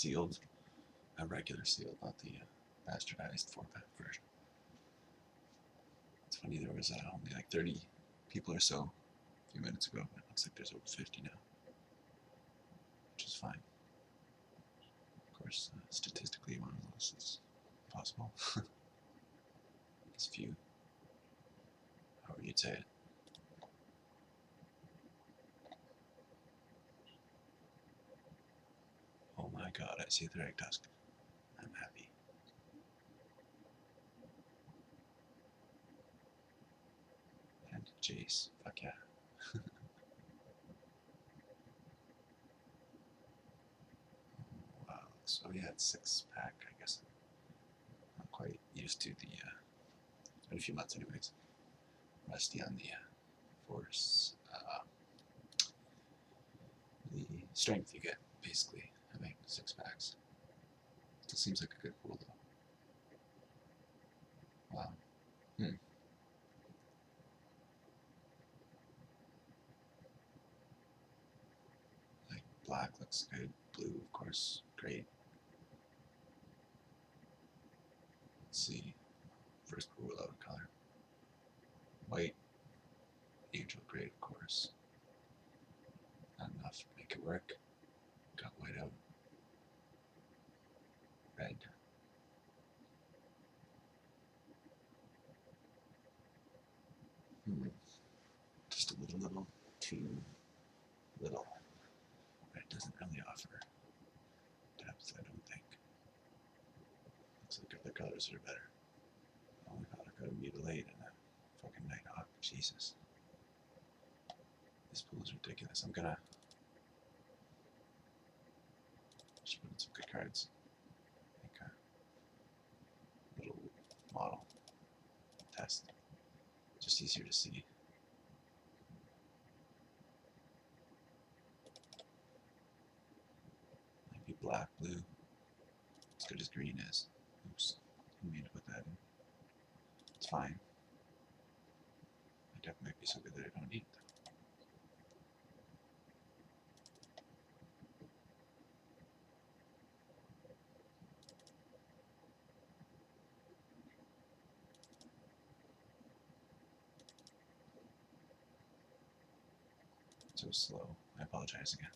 sealed, a regular sealed, not the bastardized 4-pack version. It's funny, there was only like 30 people or so a few minutes ago, but it looks like there's over 50 now, which is fine. Of course, statistically, one of those is possible. As few, however you'd say it. Oh my god, I see the egg tusk. I'm happy. And Jace, fuck yeah. Wow, so yeah, it's 6-pack, I guess. I'm quite used to the, it's been a few months anyways. Rusty on the force, the strength you get, basically, having 6-packs. It seems like a good pool, though. Wow. Like, black looks good, blue, of course, great. Let's see, first pool out of color. White, angel grade, of course. Not enough to make it work. Got white out. Red. Just a little too little. Red doesn't really offer depth, I don't think. Looks like other colors are better. Oh my god, I got a mutilate and a fucking Nighthawk. Jesus. This pool is ridiculous. I'm gonna just put in some good cards. Like a little model test. Just easier to see. Might be black, blue. As good as green is. Oops. Didn't mean to put that in. It's fine. My deck might be so good that I don't need them. So slow. I apologize again.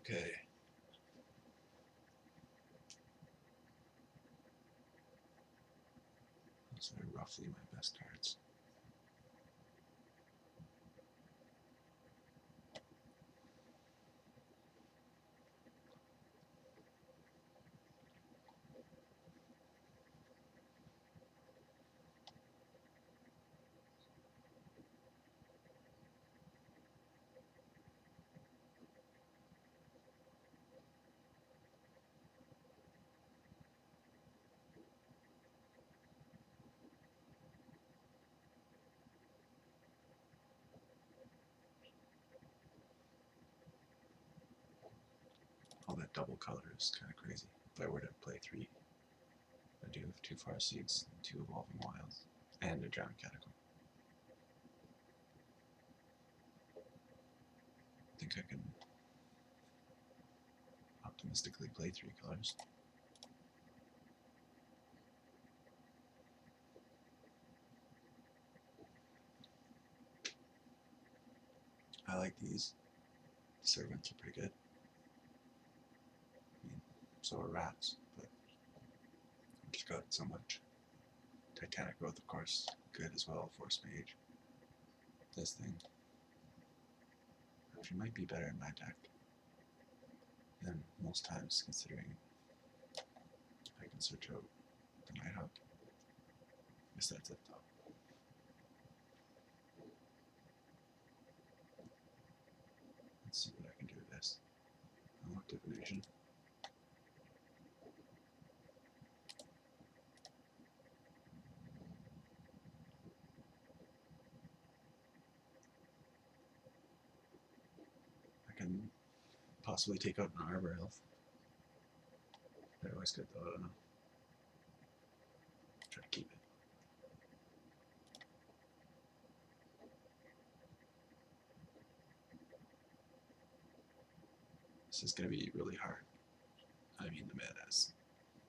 Okay. Those are roughly my best cards. All that double color is kind of crazy. If I were to play 3, I do have 2 Far Seeds, 2 Evolving Wilds, and a Drowned Catacomb. I think I can optimistically play 3 colors. I like these. Servants are pretty good. I mean, so are rats, but I've just got so much. Titanic Growth, of course, good as well. Force Mage. This thing actually might be better in my deck. And most times, considering I can search out the Nighthawk, I guess that's it though. Let's see what I can do with this. Unlock divination. I can possibly take out an arbor elf. They're always good though, I don't know. Try to keep it. This is going to be really hard. I mean, the mana is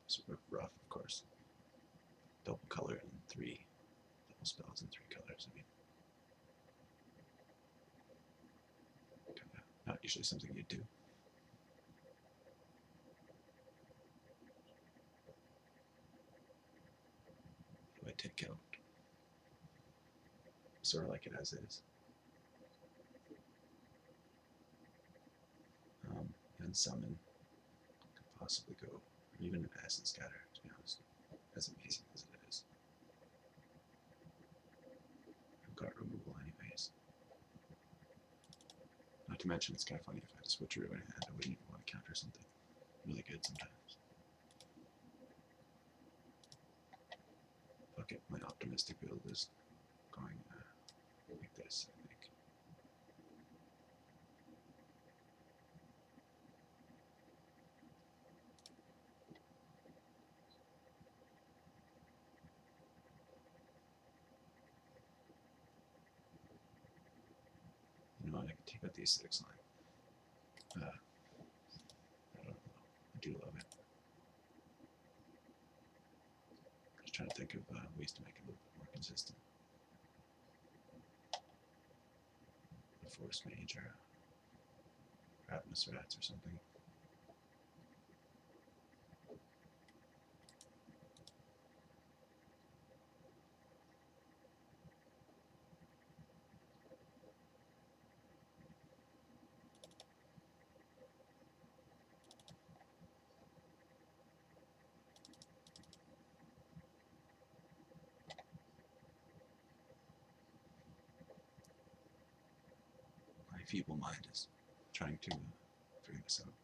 sort of rough, of course. Double color and 3 double spells in 3 colors. I mean, kinda not usually something you do. What do I take out? Sort of like it as is. And summon could possibly go, or even an acid scatter, to be honest, as amazing as it is. I've got removal anyways. Not to mention, it's kind of funny if I had to switch Ruin Hand, I wouldn't even want to counter something really good sometimes. Fuck it, my optimistic build is going like this, I think. You know what, I can take out the acidic slime. I don't know, I do love it. Just trying to think of ways to make it a little bit more consistent. A force mage or ravenous rats or something. My feeble mind is trying to figure this out.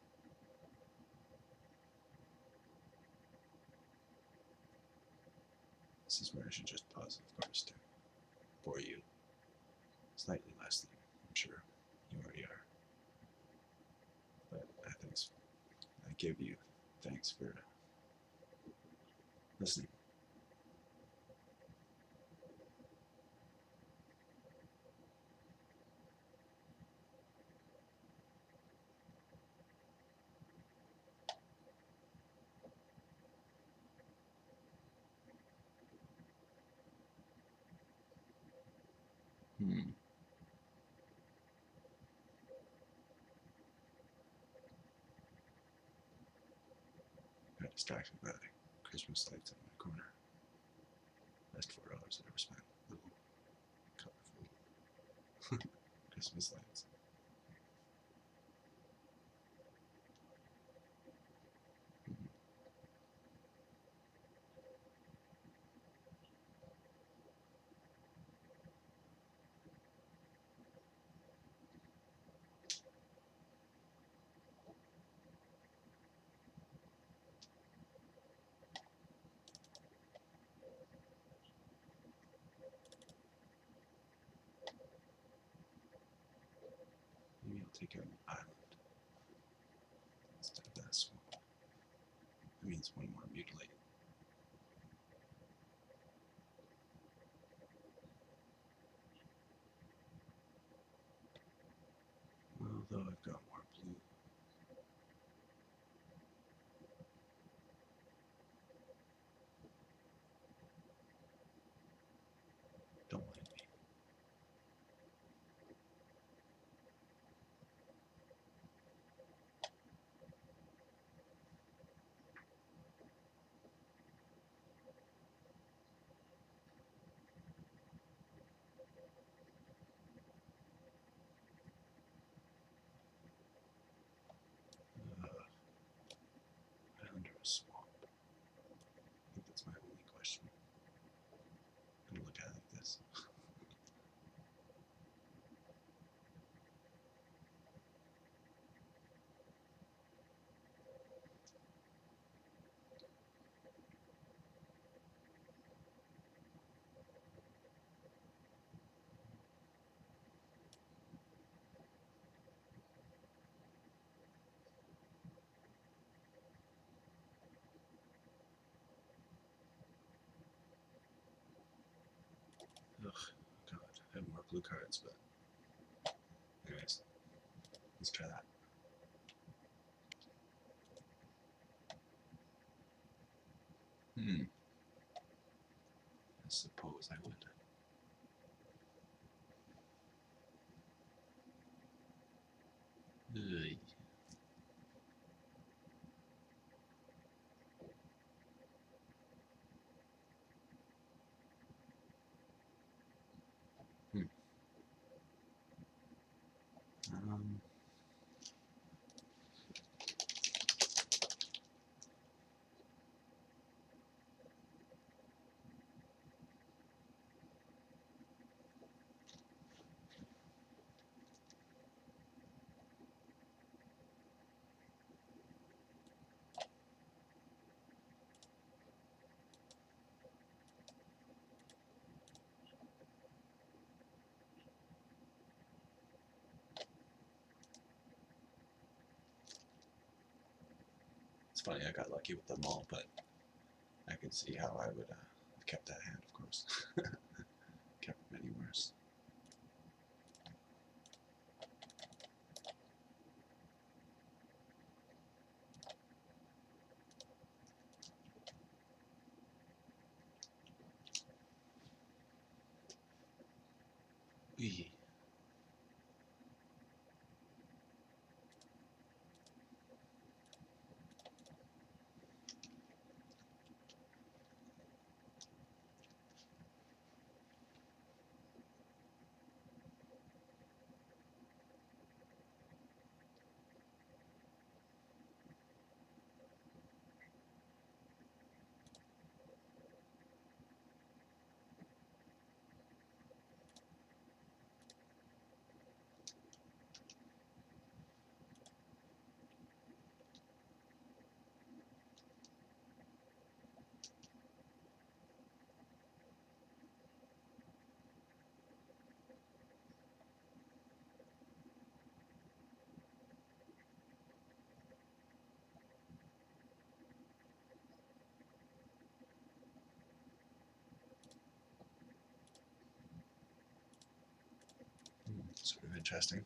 This is where I should just pause, of course, to bore you slightly less than I'm sure you already are. But I give you thanks for listening. Got distracted by the Christmas lights in my corner. Best $4 I've ever spent. Little colorful Christmas lights. Maybe I'll take out an island instead of that swamp. That means one more mutilate. Although I've got more blue. Don't mind me. blue cards, but anyways, let's try that. I suppose I would. Ugh. Um, it's funny, I got lucky with them all, but I could see how I would have kept that hand, of course. Kept many worse. Eee. Sort of interesting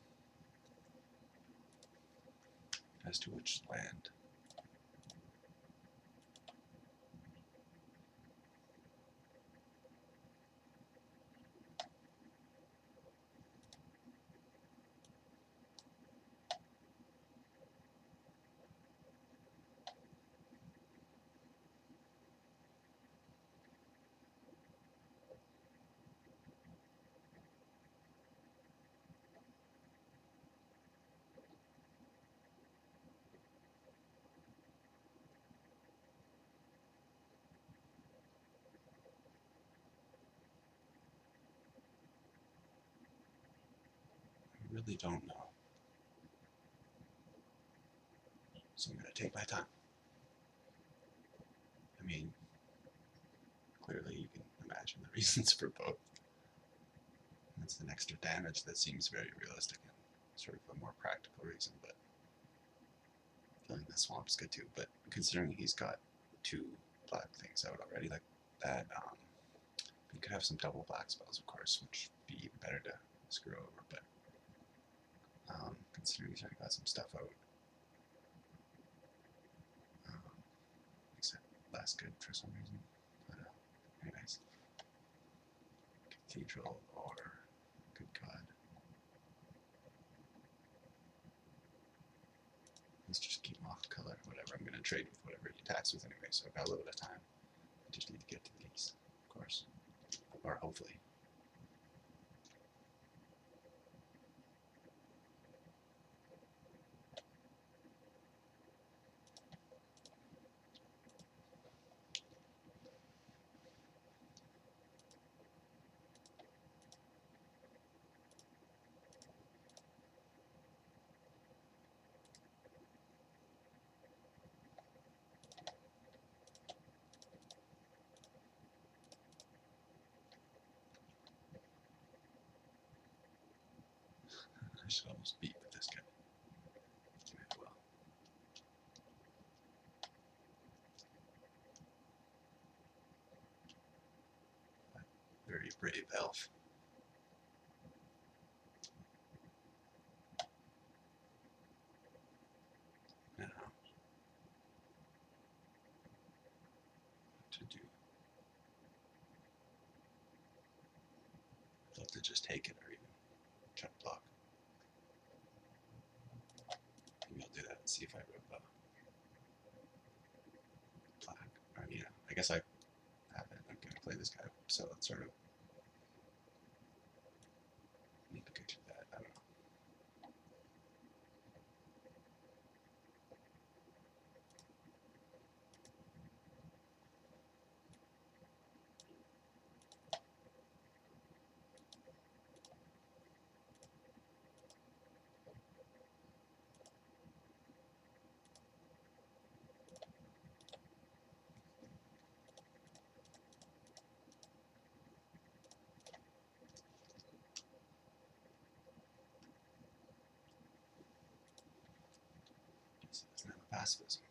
as to which land. I really don't know. So I'm going to take my time. I mean, clearly you can imagine the reasons for both. That's an extra damage that seems very realistic and sort of a more practical reason, but filling the swamp's good too. But considering he's got 2 black things out already, like that, you could have some double black spells, of course, which would be even better to screw over, but considering he's already got some stuff out, except less good for some reason. But anyways, Cathedral or Good God. Let's just keep them off color, whatever. I'm going to trade with whatever he attacks with anyway, so I've got a little bit of time. I just need to get to the geese, of course. Or hopefully. I should almost beat with this guy. Might as well. Very brave elf. to do. I'd love to just take it or even try to block. Maybe I'll do that and see if I rip a black. Or, you know, I guess I have it. I'm going to play this guy, so let's sort of need to go through that. I don't know. This doesn't have a pacifism.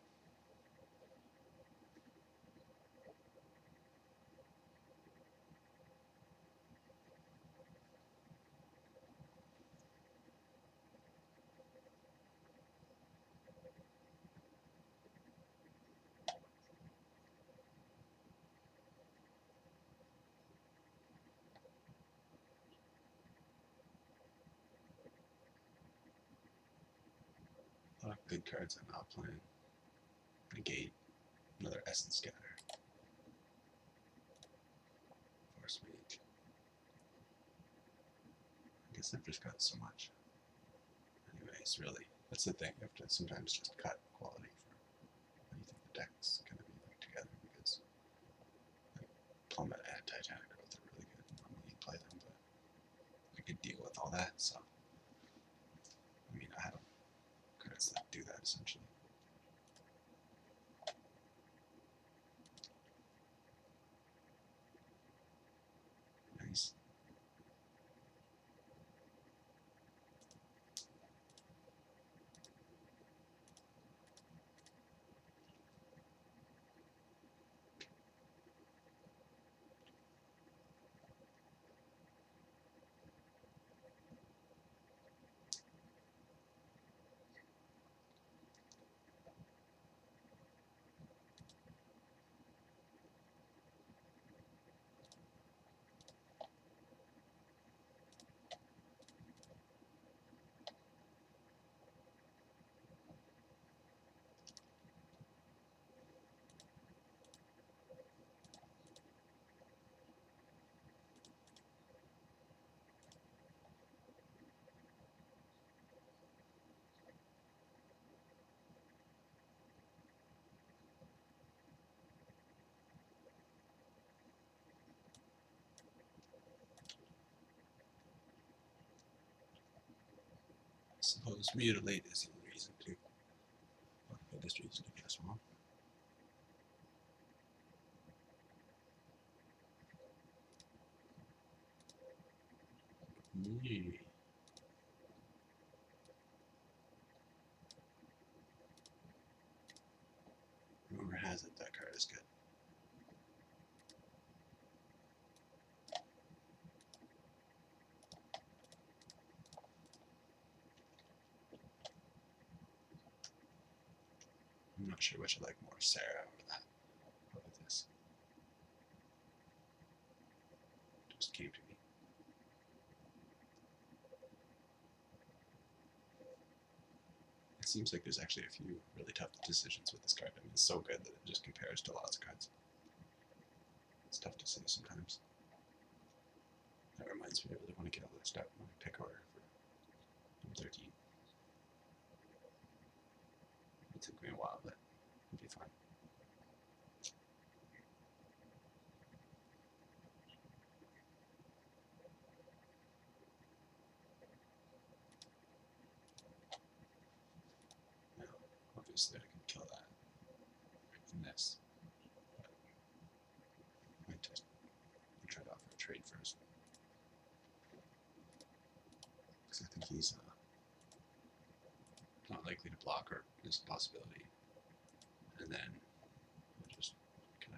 A lot of good cards I'm not playing. Negate, another Essence Scatter, Force Mage. I guess I've just got so much. Anyways, really, that's the thing. You have to sometimes just cut quality for what you think the deck's going to be like together, because like, Plummet and Titanic Growth are really good. Normally you play them, but I could deal with all that, so I mean, I have cards that do that essentially. Nice. I suppose Mutilate is the only reason to. Well, the biggest reason to guess wrong. Rumor has it that card is good. I'm not sure which I like more, Sarah or that. What about this? Just came to me. It seems like there's actually a few really tough decisions with this card. I mean, it's so good that it just compares to lots of cards. It's tough to say sometimes. That reminds me, I really want to get a list out my pick order for m13. It took me a while, but it'll be fine. Now, obviously I can kill that in this, but I might just try to offer a trade first. Because I think he's not likely to block, or there's a possibility. And then we'll just kind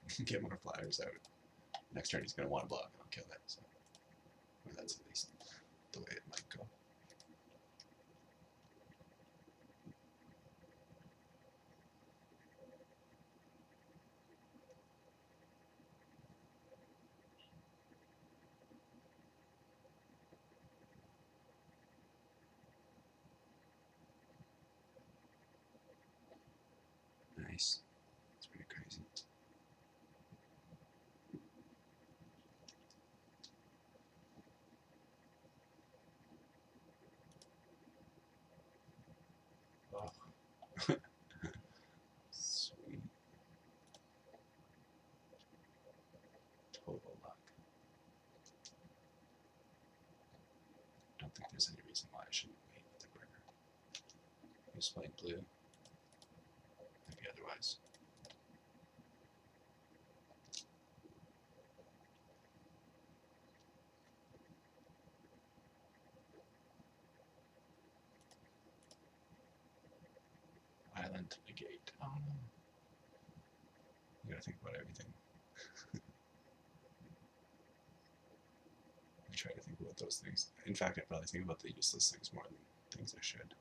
of get more flyers out. Next turn he's going to want to block, and I'll kill that. So or that's at least the way it might go. think there's any reason why I shouldn't wait with the burger. Use plain blue. Maybe otherwise. Island negate. Oh no. You gotta think about everything. I try to think about those things. In fact, I probably think about the useless things more than things I should.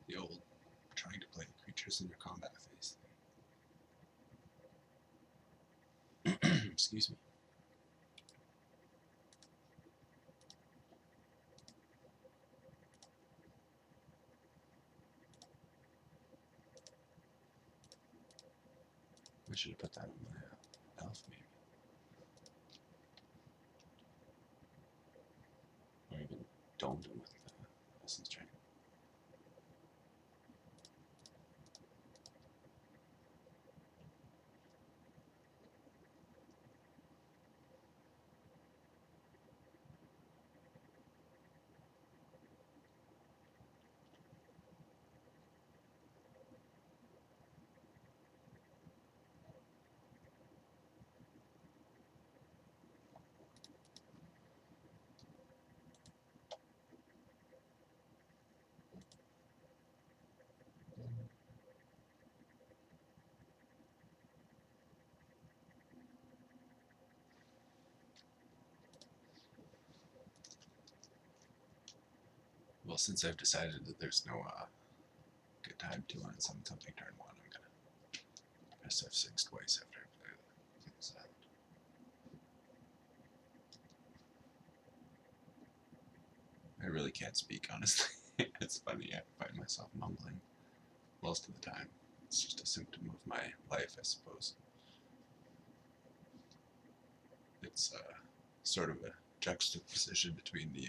The old trying to play the creatures in your combat phase thing. Excuse me. I should have put that on my elf, maybe. Or even domed him with the essence drain. Well, since I've decided that there's no good time to unsummon something turn 1, I'm gonna press F6 twice after I play the island. I really can't speak, honestly. It's funny, I find myself mumbling most of the time. It's just a symptom of my life, I suppose. It's sort of a juxtaposition between the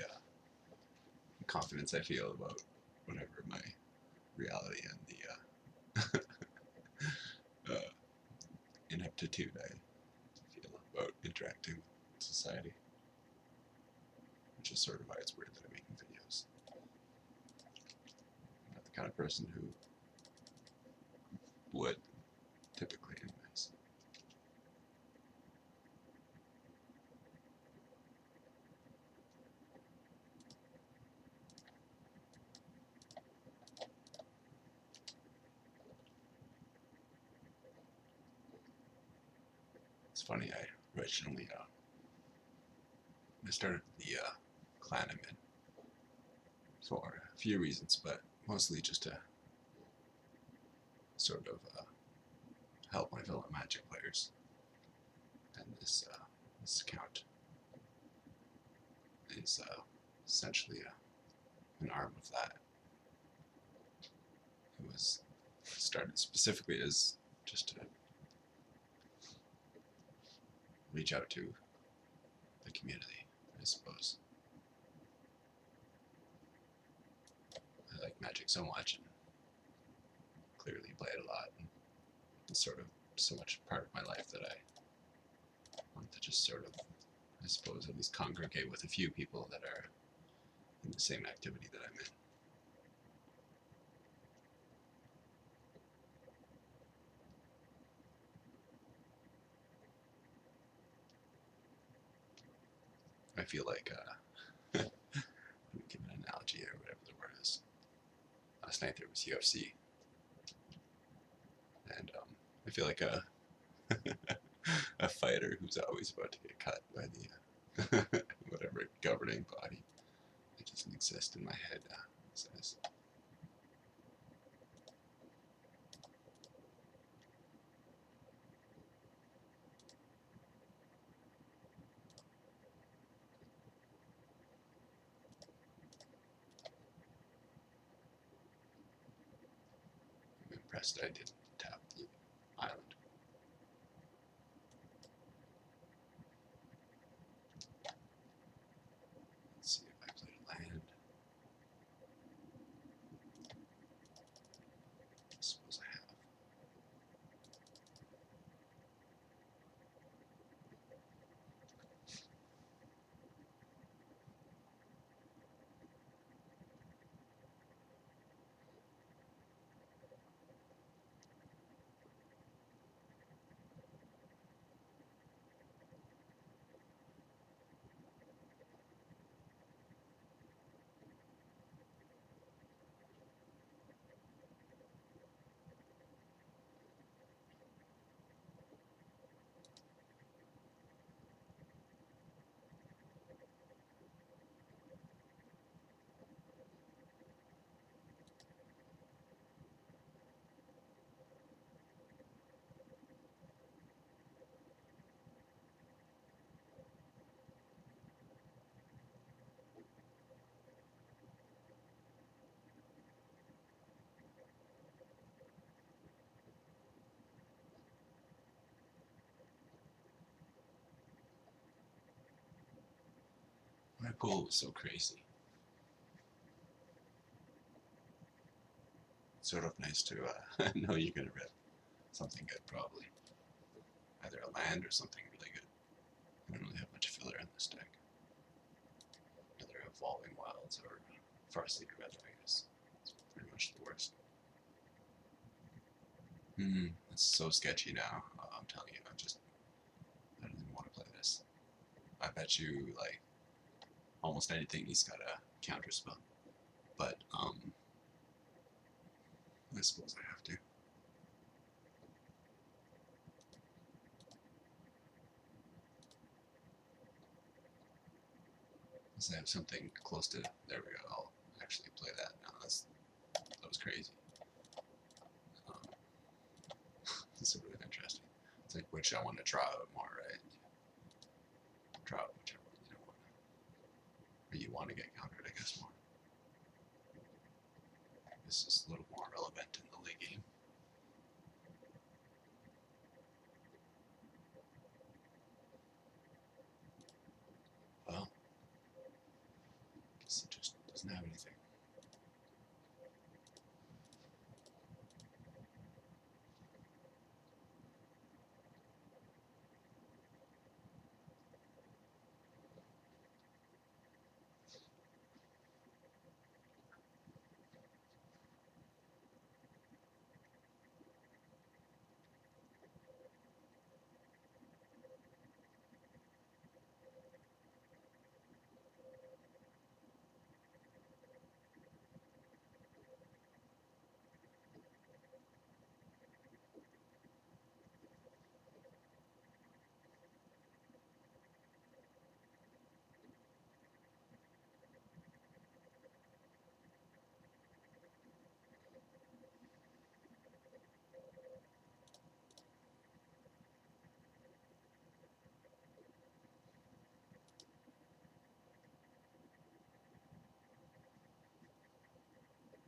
confidence I feel about whatever my reality and the ineptitude I feel about interacting with society. Which is sort of why it's weird that I'm making videos. I'm not the kind of person who would, typically anyways. It's funny, I originally I started the clan I'm in for a few reasons, but mostly just to sort of help my fellow Magic players. And this account is essentially an arm of that. It was started specifically as just to reach out to the community, I suppose. I like Magic so much and clearly play it a lot. And it's sort of so much part of my life that I want to just sort of, I suppose, at least congregate with a few people that are in the same activity that I'm in. I feel like, let me give an analogy or whatever the word is. Last night there was UFC, and I feel like a fighter who's always about to get cut by the whatever governing body. It doesn't exist in my head. It says. I'm impressed I didn't tap the island. Let's see if I played a land. I suppose I have. My pool was so crazy. It's sort of nice to know you're gonna rip something good, probably. Either a land or something really good. I don't really have much filler in this deck. Either Evolving Wilds or Farseeker Weather, I guess. It's pretty much the worst. It's so sketchy now. I'm telling you, I don't even want to play this. I bet you, like, almost anything he's got a counter spell. But, I suppose I have to. Let's have something close to, there we go, I'll actually play that now. That was crazy. This is really interesting. It's like which I want to draw out more, right? Draw out whichever one you don't want to, or you want to get countered, I guess, more. This is a little more relevant in the late game. Well, I guess it just doesn't have anything.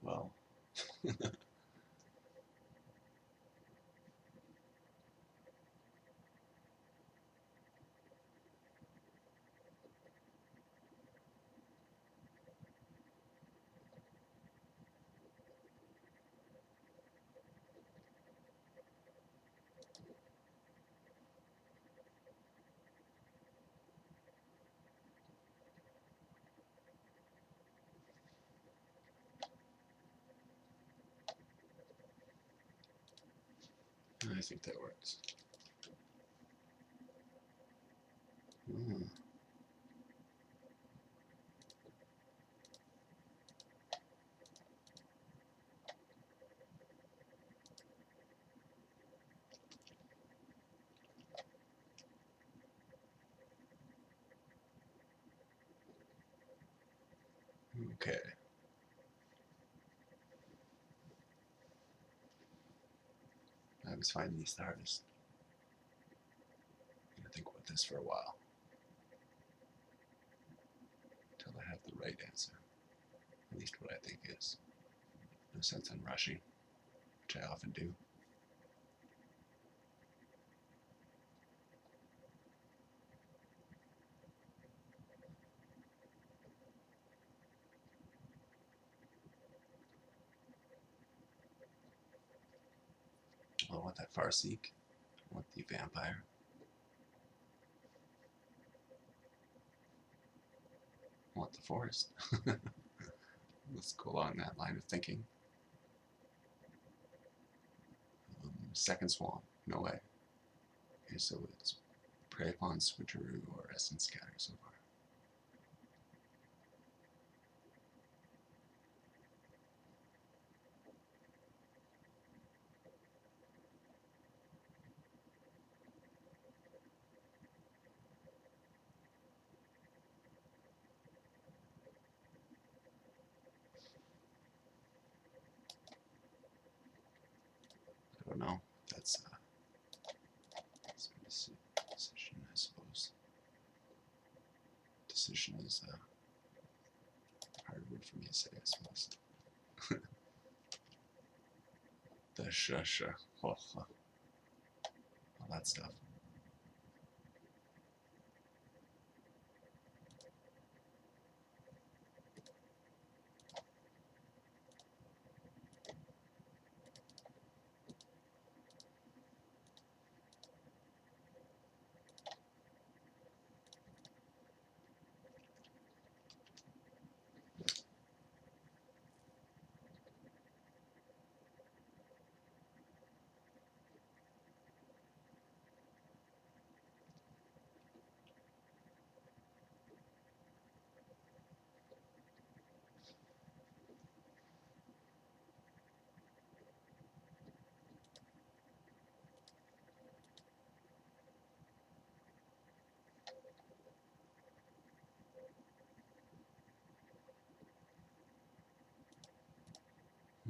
Well, I think that works. Okay. I was finding these the hardest. I'm gonna think about this for a while until I have the right answer. At least what I think is. No sense in rushing, which I often do. I want that Farseek. I want the vampire. I want the forest. Let's go along that line of thinking. Second swamp. No way. Okay, so it's prey upon switcheroo or essence scatter so far. I don't know. That's decision, I suppose. Decision is a hard word for me to say, I suppose. The shusha, all that stuff.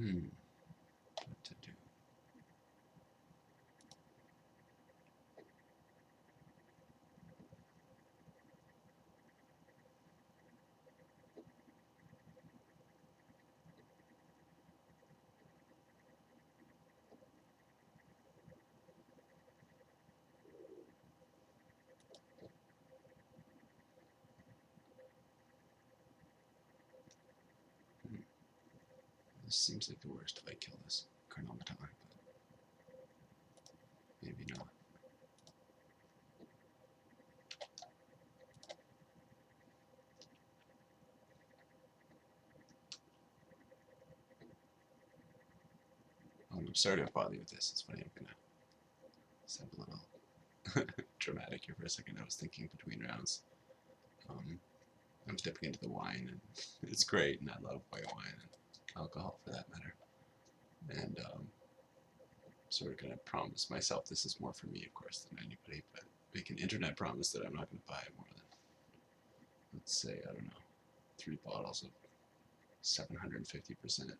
What to do? This seems like the worst if I kill this chronometon, but maybe not. I'm sorry to bother you with this. It's funny, I'm gonna sound a little dramatic here for a second. I was thinking between rounds. I'm dipping into the wine, and it's great, and I love white wine and alcohol for that matter. And sort of gonna promise myself this is more for me, of course, than anybody, but make an internet promise that I'm not gonna buy more than, let's say, I don't know, 3 bottles of 750%.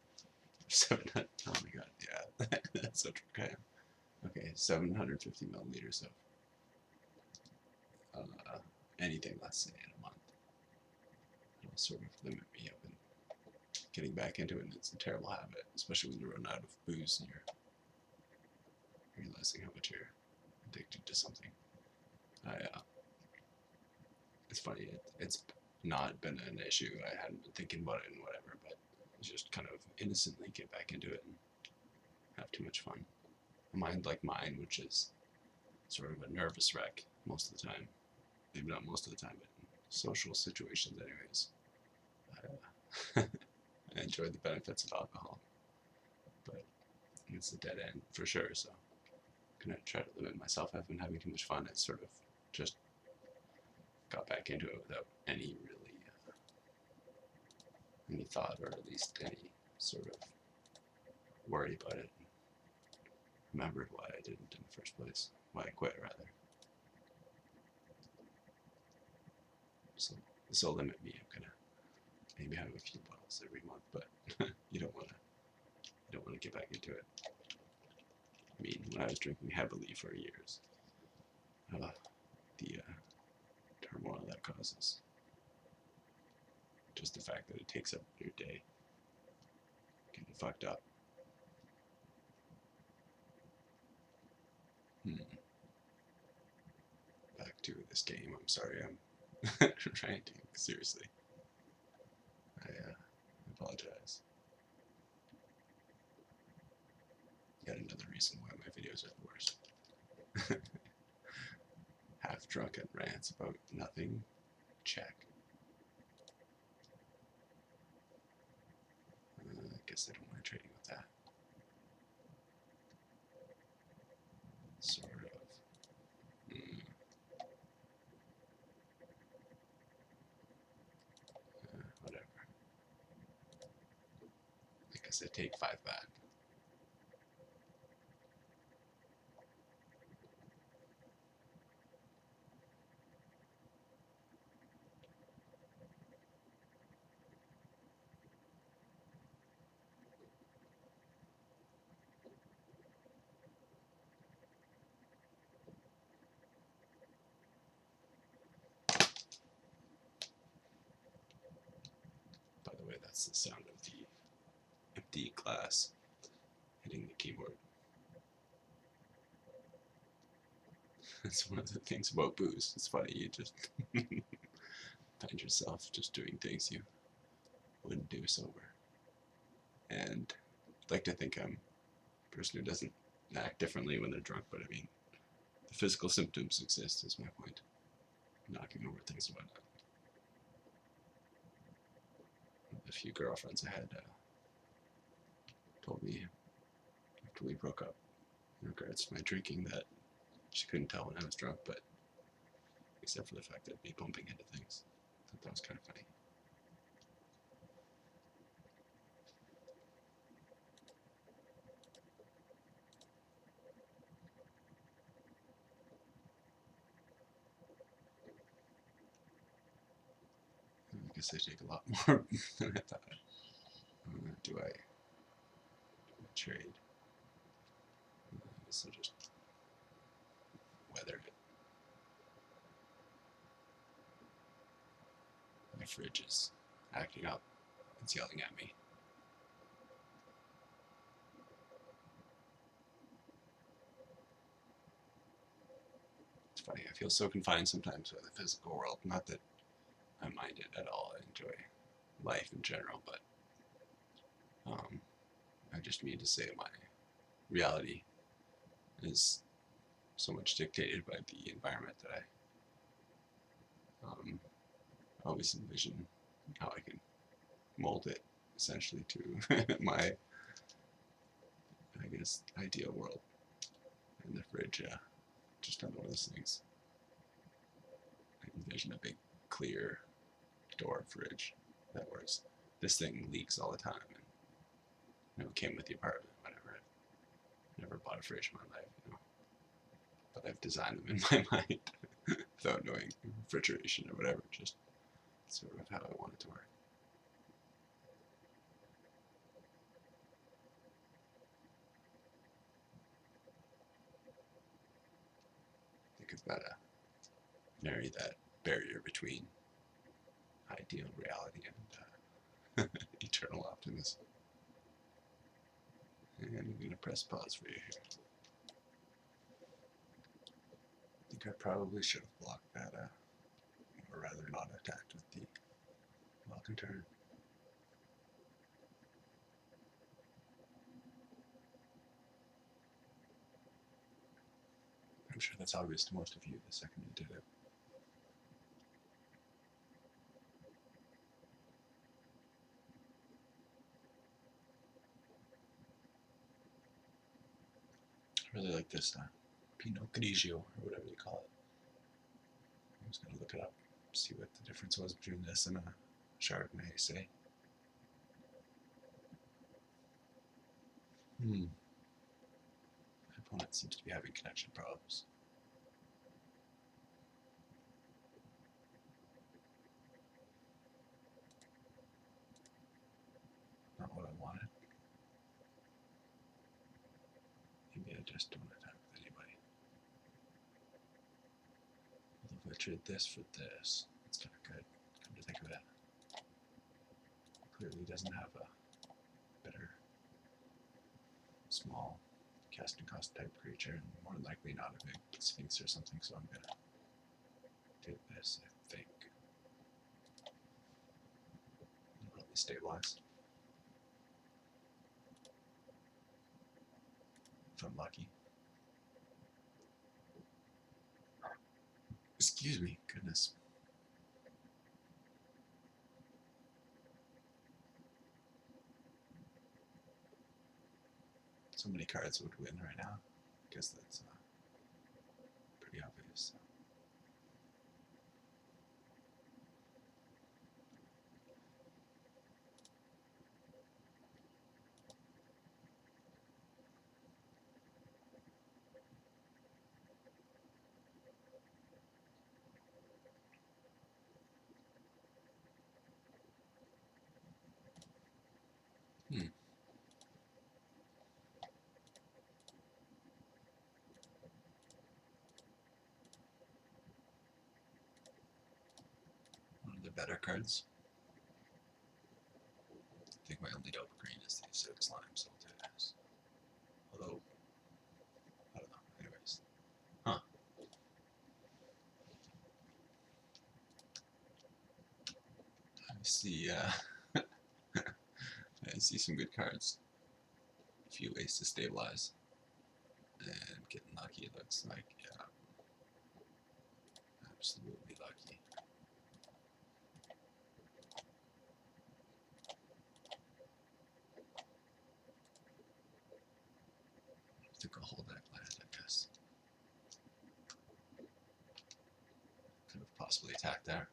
700, oh my god, yeah, that's so true. Okay, 750 milliliters of anything less say in a month. It'll sort of limit me up in getting back into it, and it's a terrible habit, especially when you run out of booze and you're realizing how much you're addicted to something. It's funny, it's not been an issue. I hadn't been thinking about it and whatever, but just kind of innocently get back into it and have too much fun. A mind like mine, which is sort of a nervous wreck most of the time. Maybe not most of the time, but in social situations anyways. I enjoy the benefits of alcohol, but it's a dead end for sure, so I'm gonna try to limit myself. I've been having too much fun. I sort of just got back into it without any really any thought, or at least any sort of worry about it. Remembered why I didn't in the first place. Why I quit, rather. So this will limit me. I'm gonna maybe have a few bottles every month, but you don't want to get back into it. I mean, when I was drinking heavily for years, the turmoil that causes, just the fact that it takes up your day, getting fucked up. Back to this game. I'm sorry, I'm ranting. Seriously, I apologize. Yet another reason why my videos are the worst. Half drunken rants about nothing. Check. I guess I don't mind trading with that. Sort of. Whatever. I guess I take 5 back. By the way, that's the sound of the empty glass hitting the keyboard. That's one of the things about booze. It's funny, you just find yourself just doing things you wouldn't do sober. And I'd like to think I'm a person who doesn't act differently when they're drunk, but I mean, the physical symptoms exist, is my point. Knocking over things and whatnot. A few girlfriends I had told me after we broke up in regards to my drinking that she couldn't tell when I was drunk, but except for the fact that I'd be bumping into things. I thought that was kind of funny. I guess I take a lot more than I thought. Do I trade? I guess I'll just weather it. My fridge is acting up. It's yelling at me. It's funny, I feel so confined sometimes by the physical world. Not that I mind it at all. I enjoy life in general, but I just mean to say my reality is so much dictated by the environment that I always envision how I can mold it essentially to my, I guess, ideal world. And the fridge, just another one of those things. I envision a big, clear door fridge that works. This thing leaks all the time, and it came with the apartment, whatever. I've never bought a fridge in my life, but I've designed them in my mind without knowing refrigeration or whatever, just sort of how I want it to work. I think I've got to marry that barrier between ideal reality and eternal optimism. And I'm going to press pause for you here. I think I probably should have blocked that, or rather not attacked with the welcome turn. I'm sure that's obvious to most of you the second you did it. I really like this Pinot Grigio, or whatever you call it. I was going to look it up, see what the difference was between this and a Chardonnay, say. My opponent seems to be having connection problems. I just don't attack with anybody. Although if I trade this for this, it's kind of good. Come to think of it. Clearly doesn't have a better small casting cost type creature, and more than likely not a big Sphinx or something, so I'm gonna take this, I think. Probably stabilized. If I'm lucky. Excuse me, goodness. So many cards would win right now. I guess that's pretty obvious. One of the better cards. I think my only double green is the acidic slime, so I'll do this. Although, I don't know. Anyways. Huh. I see, I see some good cards. A few ways to stabilize. And getting lucky, it looks like, yeah. Absolutely lucky. I think I'll hold that land, I guess. Could have possibly attacked there.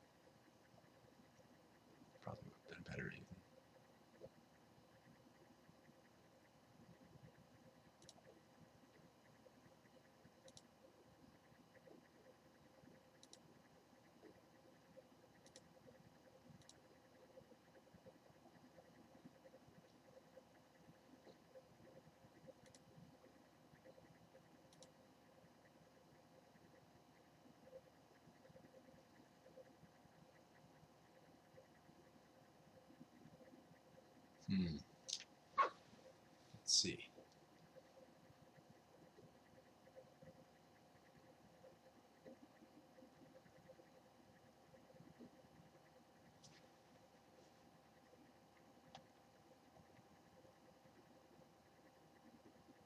Probably would have been better even. Let's see.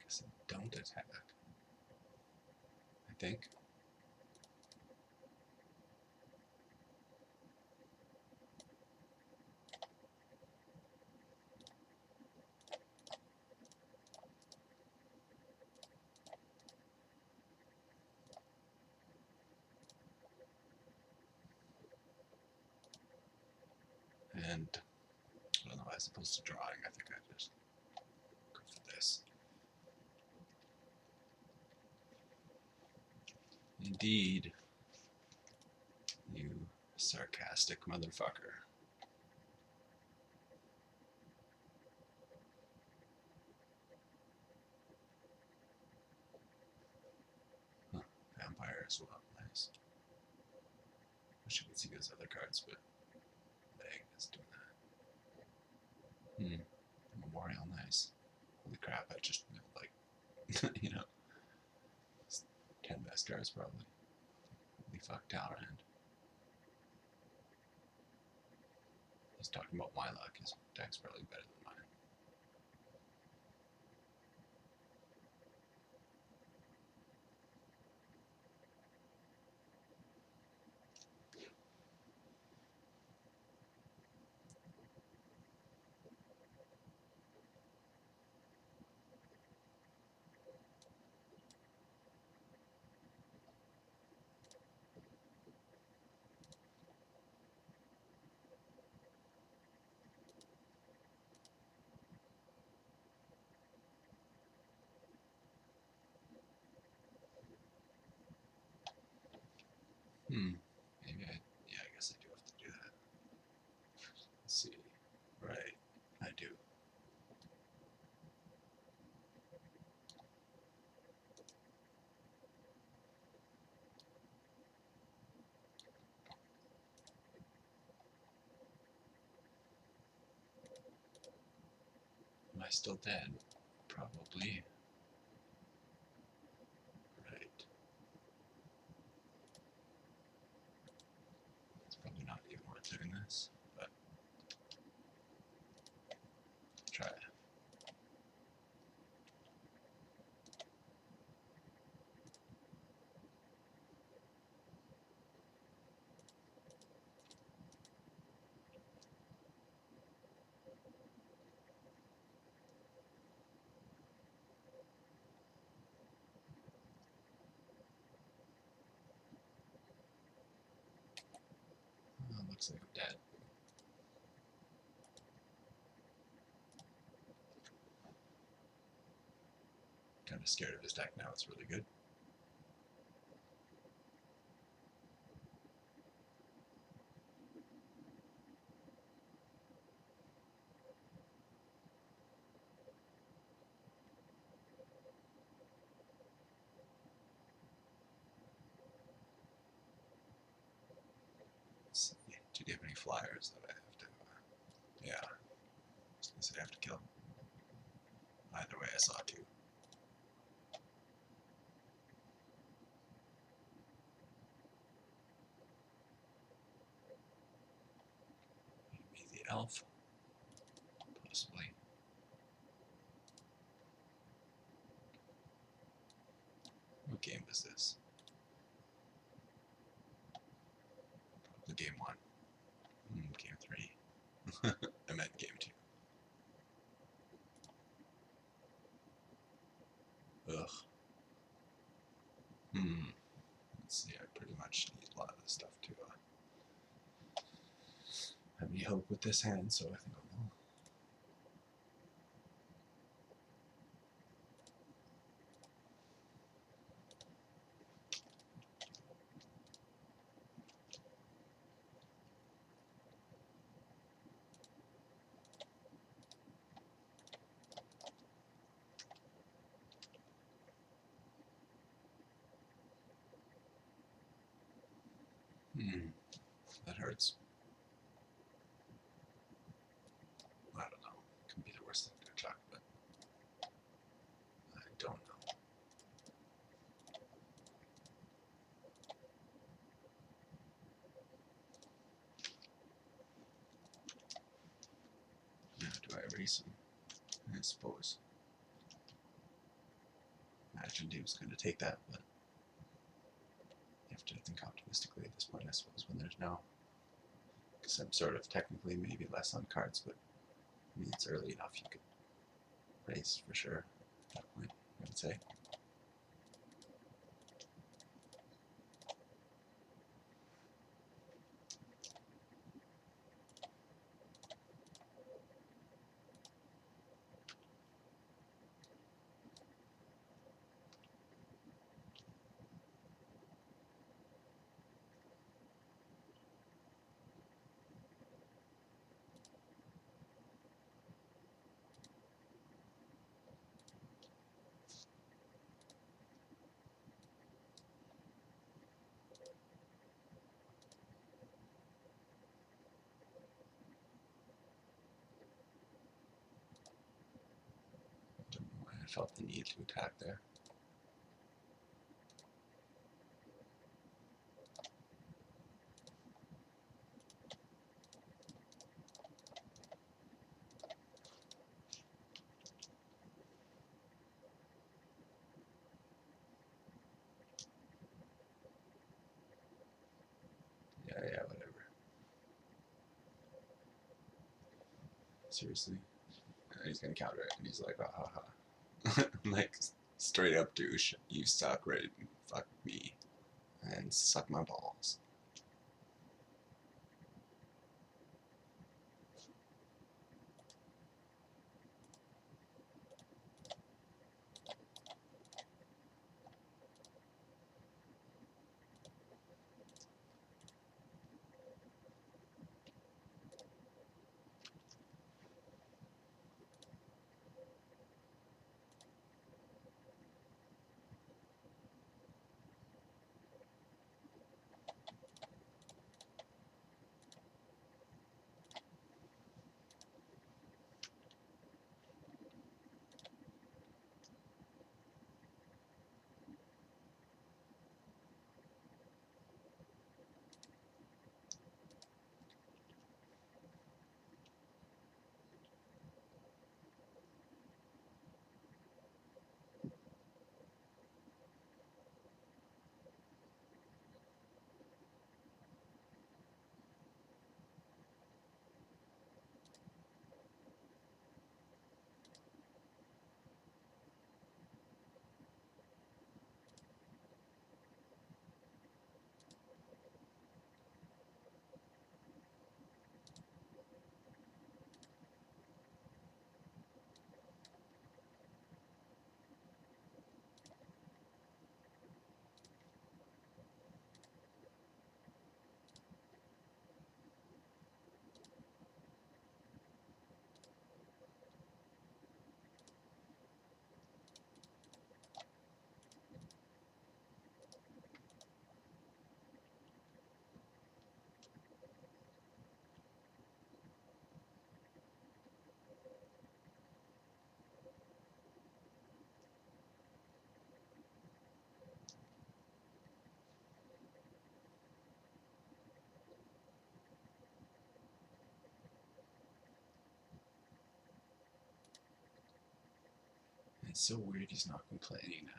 Guess I don't attack. I think. And I don't know, as opposed to drawing, I think I just go for this. Indeed, you sarcastic motherfucker. Huh, vampire as well, nice. Wish you could see those other cards, but Leg is doing that. Memorial, nice. Holy crap, I just like, you know, 10 best cards probably. Holy fuck, Talrand. He's talking about my luck, his deck's probably better than mine. Maybe yeah, I guess I do have to do that. Let's see. Right, I do. still dead? Probably. Right. It's probably not even worth doing this, but try it. Oh, looks like I'm dead. Kind of scared of his deck now. It's really good. Let's see. Do you have any flyers that I have to? Yeah. I was gonna say I have to kill. Either way, I saw two. Maybe the elf. Possibly. What game was this? Probably game 1. Game 3. I meant game 2. Ugh. Let's see, I pretty much need a lot of this stuff to have any hope with this hand, so I think I'll go. That hurts. I don't know. It could be the worst thing to chuck, but I don't know. Now, do I erase him? I suppose. Imagined he was going to take that, but you have to think optimistically at this point, I suppose, when there's no. Because I'm sort of technically maybe less on cards, but I mean, it's early enough you could raise for sure at that point, I would say. Don't know why I felt the need to attack there. Yeah, whatever. Seriously. And he's gonna counter it, and he's like, ah ha ha. Like, straight up douche. You suck, right? Fuck me. And suck my balls. It's so weird he's not complaining now.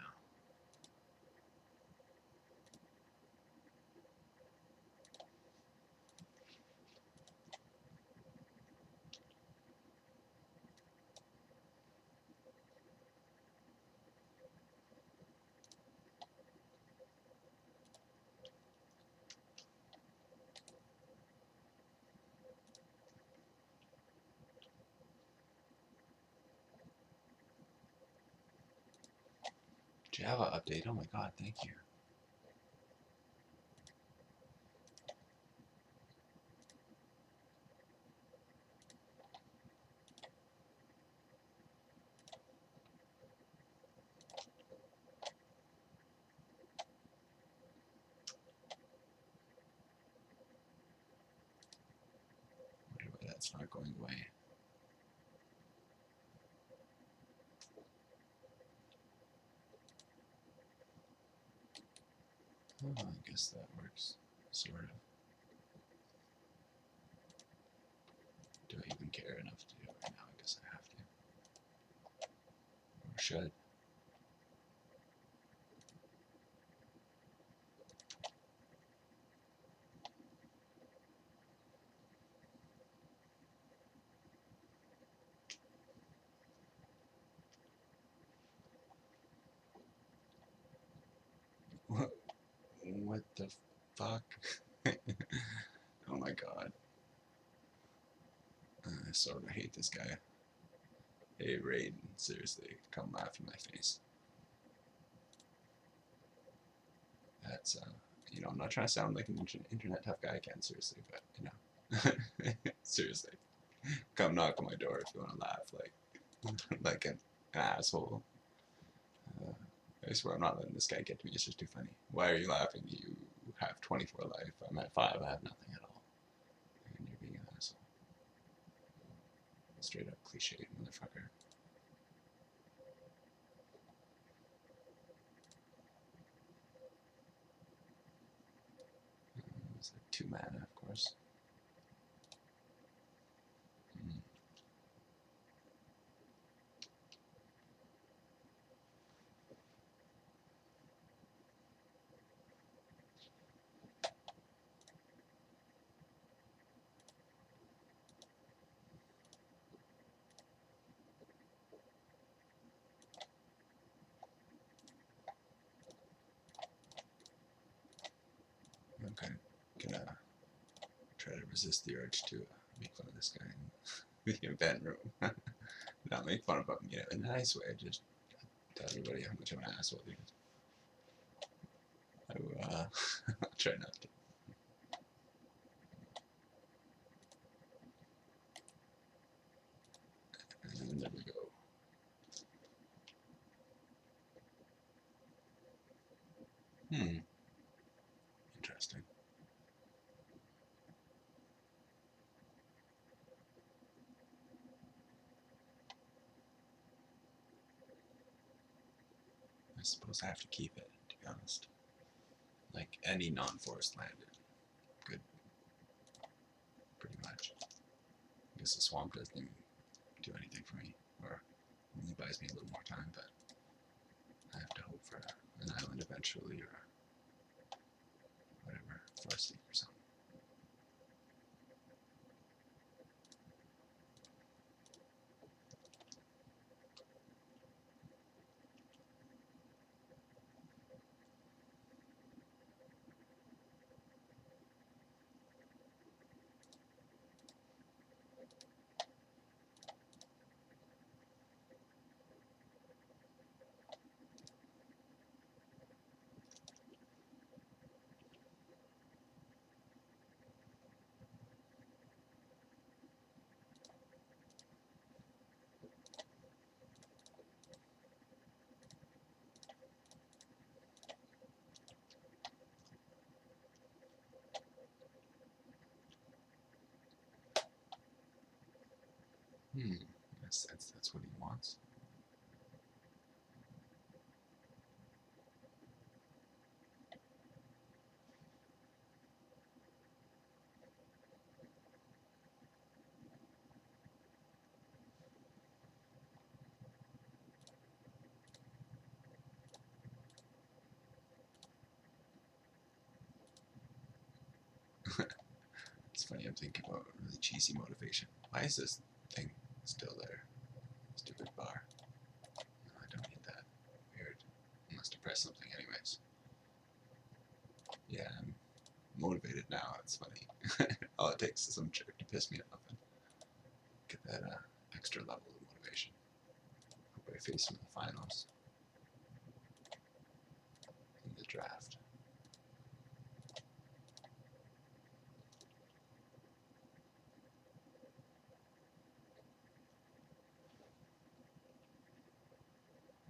Java update, oh my god, thank you. Wonder why that's not going away. Oh, I guess that works, sort of. Do I even care enough to do it right now? I guess I have to. Or should. What the fuck? Oh my god. I sort of hate this guy. Hey Raiden, seriously, come laugh in my face. That's, you know, I'm not trying to sound like an internet tough guy again, seriously, but, you know. Seriously. Come knock on my door if you want to laugh like an asshole. I swear I'm not letting this guy get to me, it's just too funny. Why are you laughing? You have 24 life, I'm at 5, I have nothing at all. And you're being an asshole. Straight up cliche, motherfucker. It's like 2 mana, of course. I'm kind of gonna try to resist the urge to make fun of this guy in the event room. Not make fun of him, you know, in a nice way, just tell everybody how much of an asshole he is. I'll try not to. And there we go. Interesting. I suppose I have to keep it, to be honest. Like any non-forest land, good, pretty much. I guess the swamp doesn't even do anything for me, or only buys me a little more time, but I have to hope for an island eventually, or whatever, forest leaf or something. Yes, that's what he wants. It's funny, I'm thinking about really cheesy motivation. Why is this thing still there? Stupid bar. No, I don't need that. Weird. I must have pressed something anyways. Yeah, I'm motivated now. It's funny. All it takes is some jerk to piss me off and get that extra level of motivation. Hope I face him in the finals. In the draft.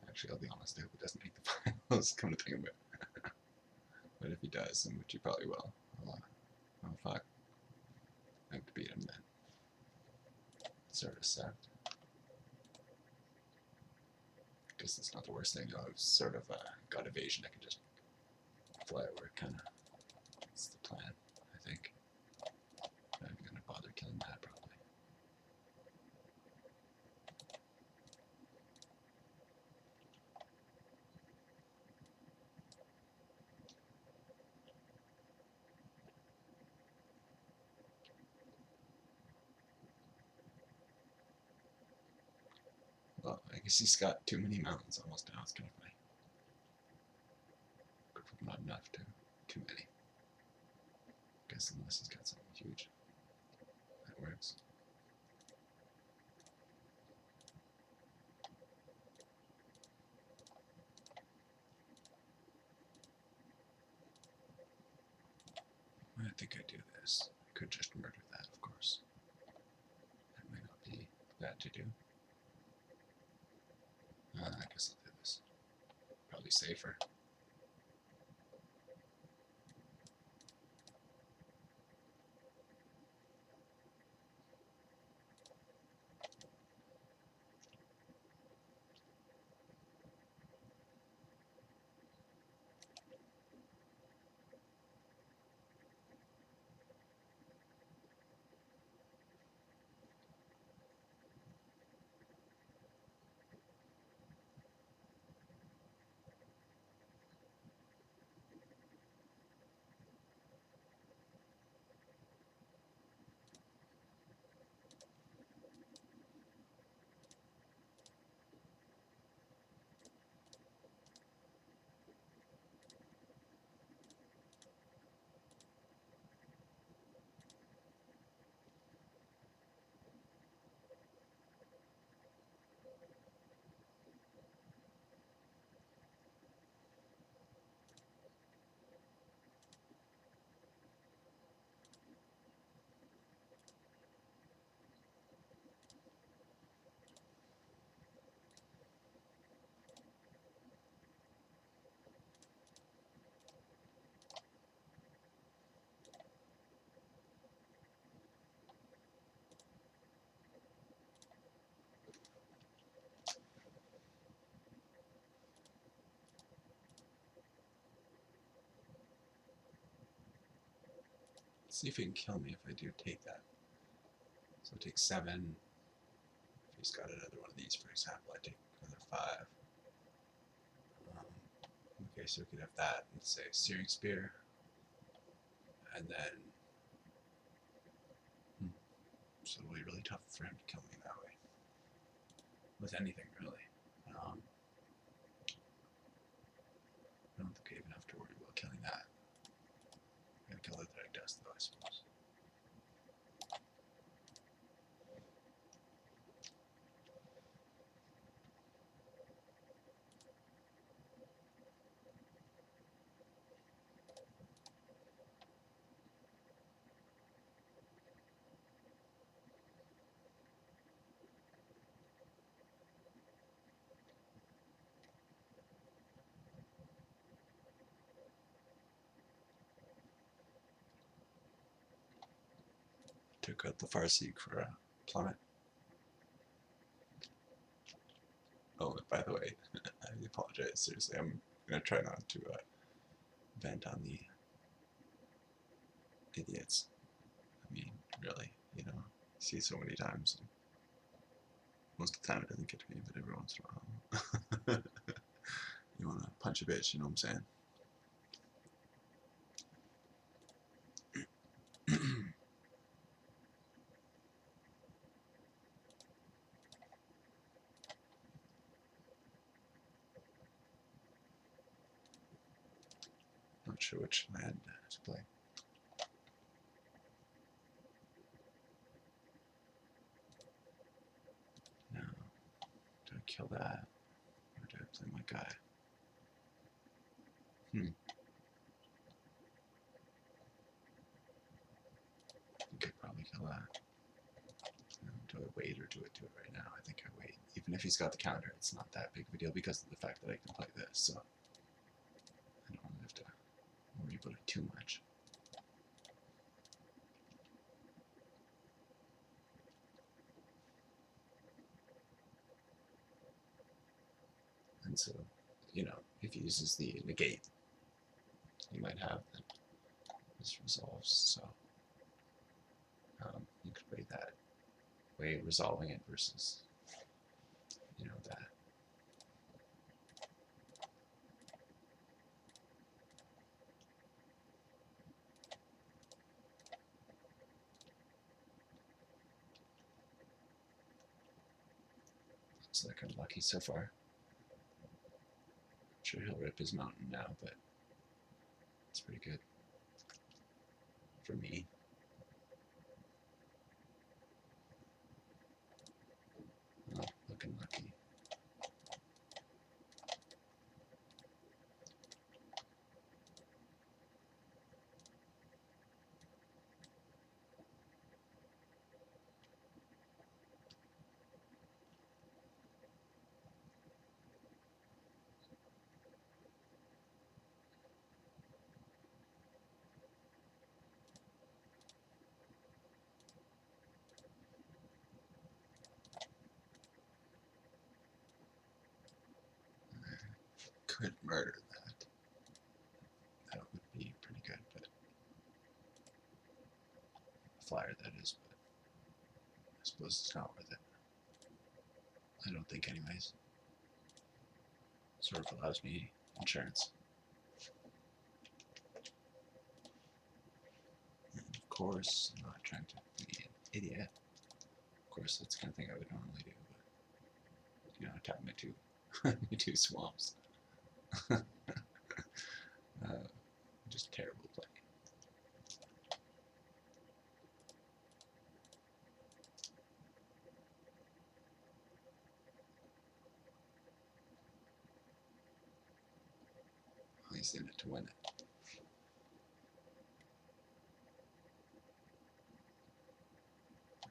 Actually, I'll be honest, I hope he doesn't make the finals, come to think of it. But if he does, and which he probably will, oh fuck, I have to beat him then. It sort of sucked. Guess that's not the worst thing, though. I've sort of got evasion. I can just fly over it, kind of. That's the plan, I think. I'm not going to bother killing that, probably. Well, I guess he's got too many mountains almost now. It's kind of funny. Not enough, too many. I guess unless he's got something huge. That works. I think I do this. I could just murder that, of course. That might not be bad to do. I guess I'll do this. Probably safer. Let's see if he can kill me if I do take that. So I take 7. If he's got another one of these, for example, I take another 5. Okay, so we could have that and say Searing Spear. And then so it'll be really tough for him to kill me that way. With anything, really. I don't think I even have to worry about killing that. I'm gonna kill the Dark Dust, though, I suppose. Took out the Farseek for a plummet. Oh, by the way, I apologize. Seriously, I'm gonna try not to vent on the idiots. I mean, really, you know, see so many times. And most of the time it doesn't get to me, but every once in a while, you wanna punch a bitch. You know what I'm saying? sure which land to play. Now, do I kill that? Or do I play my guy? I think I'd probably kill that. Do I wait or do I do it right now? I think I wait. Even if he's got the counter, it's not that big of a deal because of the fact that I can play this, so I don't have to worry about it too much. And so, you know, if he uses the negate, he might have then this resolves, so you could weigh that, weigh resolving it versus, you know, that. Looks like I'm lucky so far. I'm sure he'll rip his mountain now, but it's pretty good for me. Oh, looking lucky. Could murder that. That would be pretty good, but flyer that is, but I suppose it's not worth it. I don't think anyways. Sort of allows me insurance. And of course, I'm not trying to be an idiot. Of course, that's the kind of thing I would normally do, but you know, tap my two swamps. Just terrible play. He's in it to win it.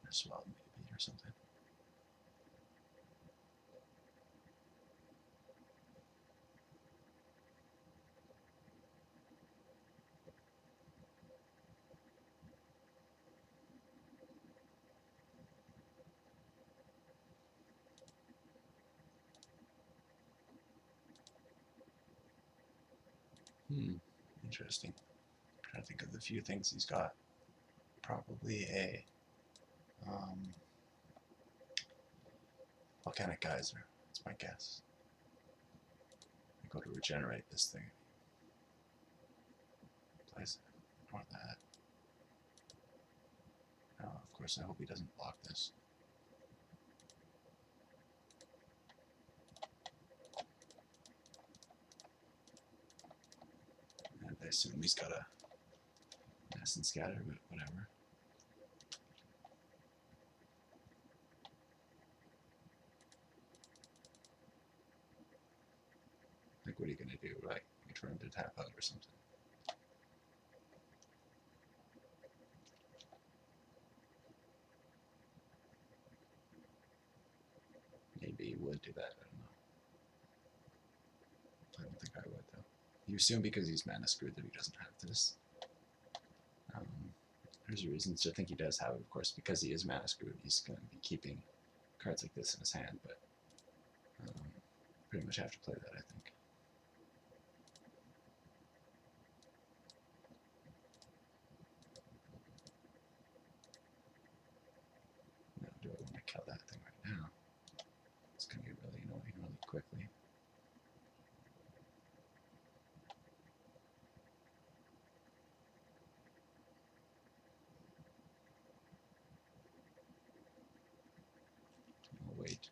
A swab maybe or something. Interesting. I'm trying to think of the few things he's got. Probably a volcanic geyser. That's my guess. I go to regenerate this thing. Place it. Or that. Oh, of course, I hope he doesn't block this. And I assume he's got a mass and scatter, but whatever. Like, what are you going to do? Like, wait for him to tap out or something. Maybe he would do that, I don't know. I don't think I would, though. You assume because he's mana screwed that he doesn't have this. There's reasons to think he does have it, of course, because he is mana screwed. He's going to be keeping cards like this in his hand, but pretty much have to play that, I think. Now, do I want to kill that thing right now? It's going to get really annoying really quickly. I'll wait.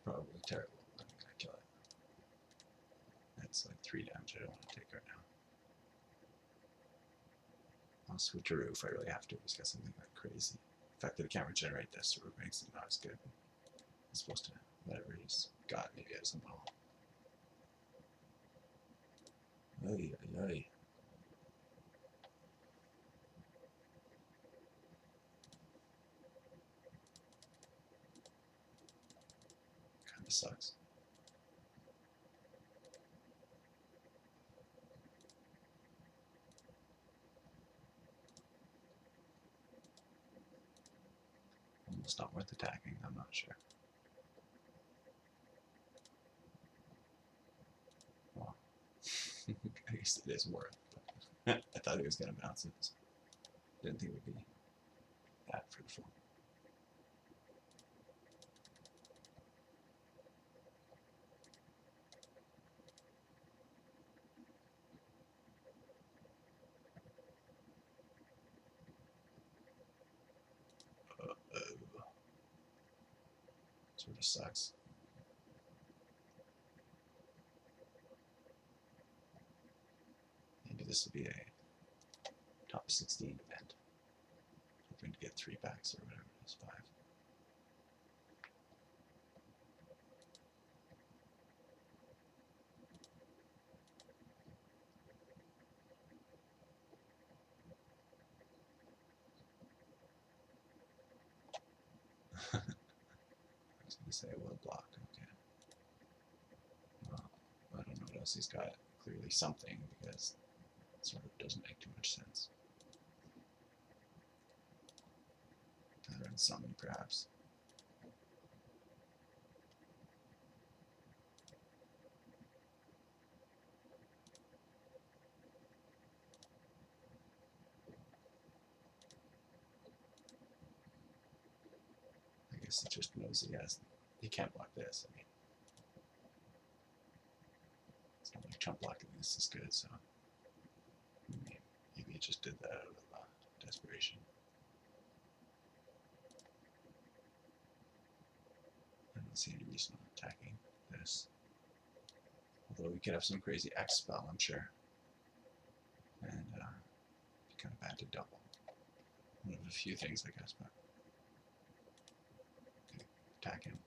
Probably terrible. I'm gonna kill it. That's like 3 damage I don't want to take right now. I'll switch a roof if I really have to. He's got something like crazy. The fact that it can't regenerate this roof makes it not as good. It's supposed to, whatever he's got, maybe has some power. Oy, oy, oy. Kinda sucks. Almost not worth attacking, I'm not sure. Well, I guess it is worth, but I thought he was going to bounce it. So didn't think it would be that fruitful. Sort of sucks. Maybe this will be a top 16 event. Hoping to get 3 packs or whatever it is, 5. I was going to say, well, block, okay. Well, I don't know what else he's got. Clearly something, because it sort of doesn't make too much sense. Other than something, perhaps. I guess he just knows he can't block this. I mean, it's not like chump blocking this is good, so maybe he just did that out of desperation. I don't see any reason on attacking this. Although we could have some crazy X spell, I'm sure. And be kind of bad to double. One of a few things, I guess, but okay, attack him.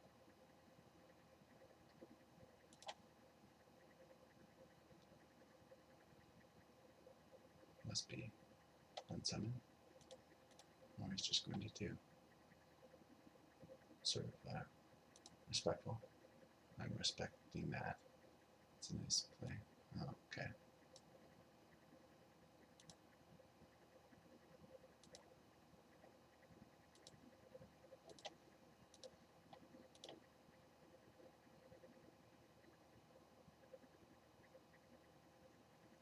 Must be unsummon. Or he's just going to do sort of respectful. I'm respecting that. It's a nice play. Oh, okay.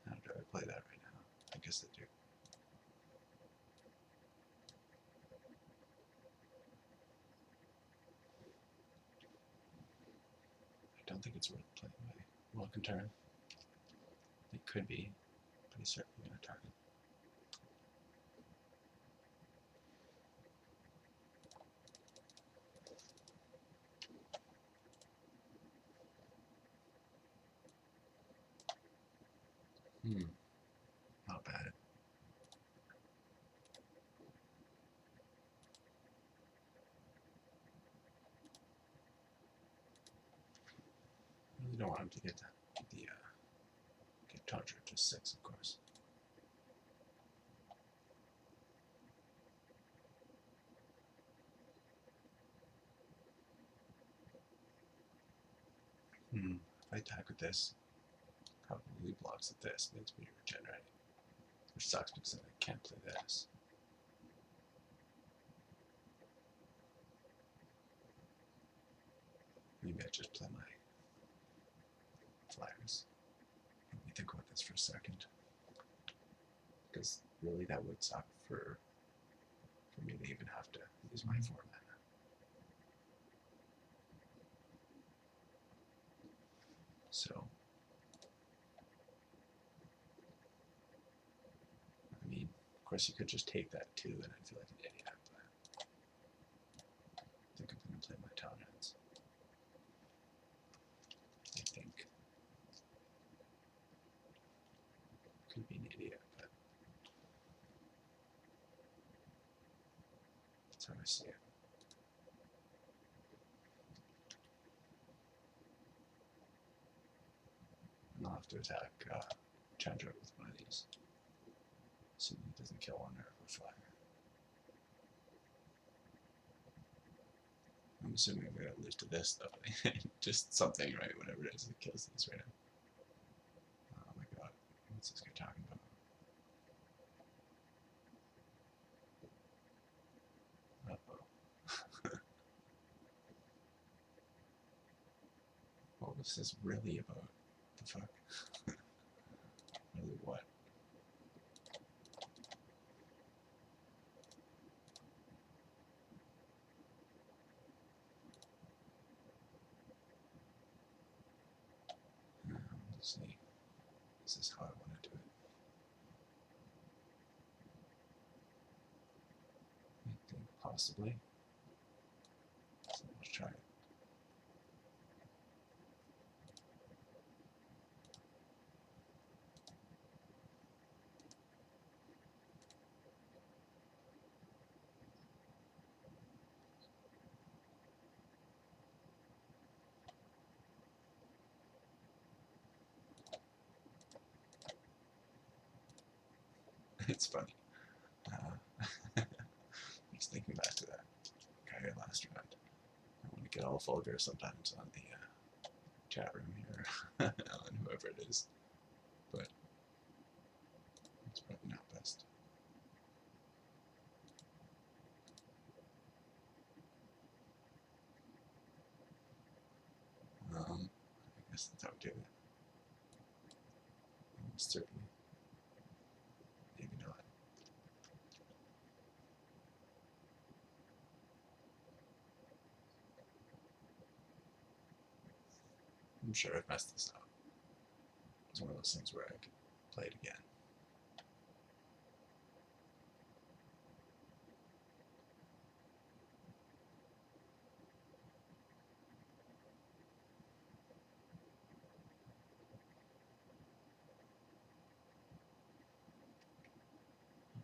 How do I play that right now? I guess I do. I don't think it's worth playing my welcome turn. It could be, but he's certainly going to target. Not bad. I really don't want him to get Charger to 6, of course. If I attack with this, probably blocks at this, means we regenerate. Which sucks because then I can't play this. Maybe I just play my flyers. Let me think about this for a second. Because really that would suck for me to even have to use my 4 mana. So, I mean, of course you could just take that too, and I'd feel like an idiot, but I think I'm going to play my Talonheads. That's how I see it. And I'll have to attack Chandra with one of these. Assuming it doesn't kill one nerve with fire. I'm assuming we're gonna lose to this though. Just something, right? Whatever it is that kills these right now. Oh my god. What's this guy talking about? Uh-oh. What was this really about? The fuck? Really what? Let's see. This is how I want to do it. I think possibly. So let's try it. It's funny. Just thinking back to that guy last round. I want to get all vulgar sometimes on the chat room here, on whoever it is, but it's probably not best. I guess that's how we do it. Almost certainly. Maybe not. I'm sure I've messed this up. It's one of those things where I could play it again.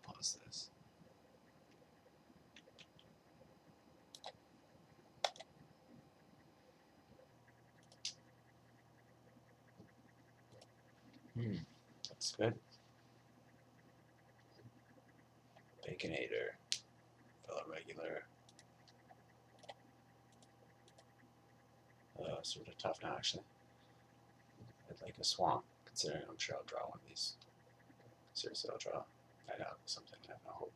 I'll pause this. That's good. Baconator. Fellow regular. Sort of tough now, actually. I'd like a swamp, considering I'm sure I'll draw one of these. Seriously, I'll draw. I'd have something. I have no hope,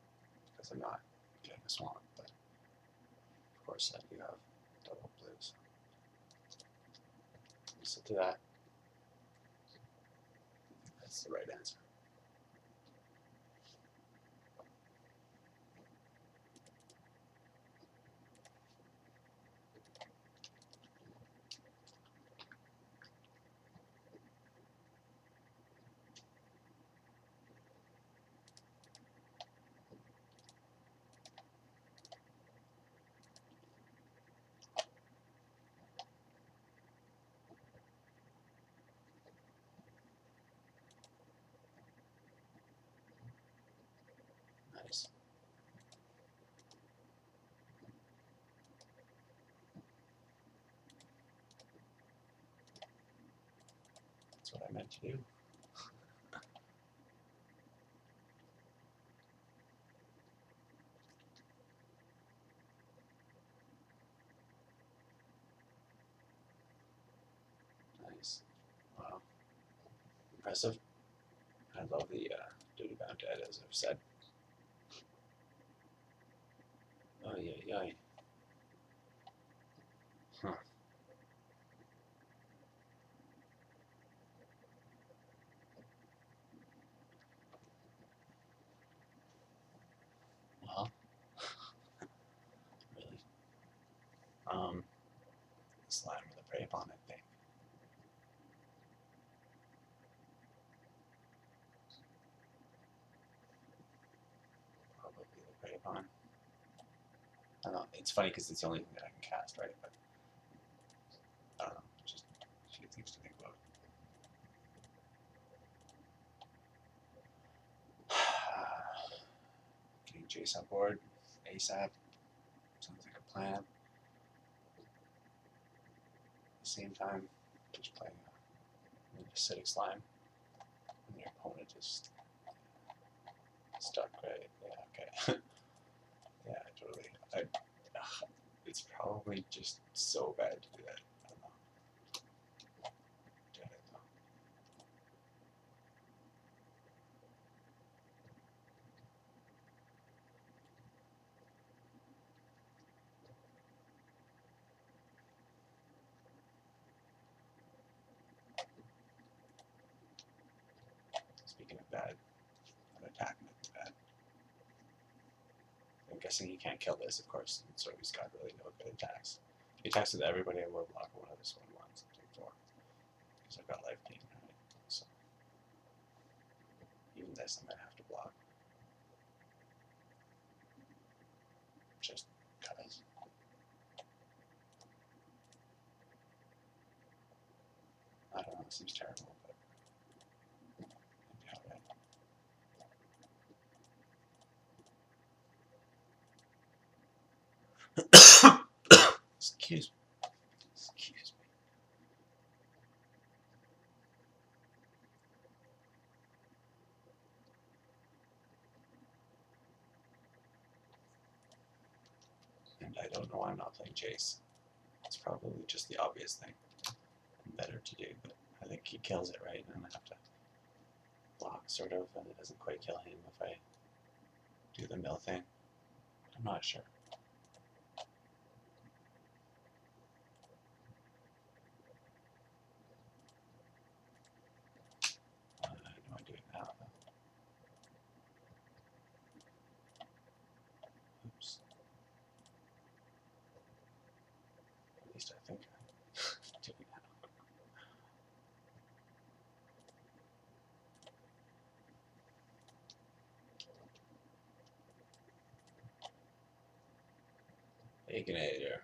because I'm not getting a swamp, but of course I do have double blues. So to that, that's the right answer. Nice. That's what I meant to do. Nice. Wow. Impressive. I love the duty bound dead, as I've said. Oh, yeah. Huh. Well, really. Slime with a prey upon, I think. Probably the prey upon. I don't know. It's funny because it's the only thing that I can cast, right? But I don't know. Just a few things to think about. Getting Jace on board ASAP. plan. At the same time, just playing an acidic slime, and your opponent is stuck, right? Yeah, okay. Yeah, totally. It's probably just so bad to do that. I don't know. Doing it though. Speaking of bad, I'm attacking it bad. I'm guessing he can't kill this, of course, so he's got really no good attacks. He attacks with everybody I will block one of this one once, take 4. Because I've got life gain, right? So even this I might have to block. Just cause. I don't know, it seems terrible, but maybe alright. Excuse me. Excuse me. And I don't know why I'm not playing Chase. It's probably just the obvious thing. And better to do, but I think he kills it, right? And I have to block, sort of, and it doesn't quite kill him if I do the mill thing. I'm not sure. I know I do it now, though. Oops. At least I think I do it now. Baconator.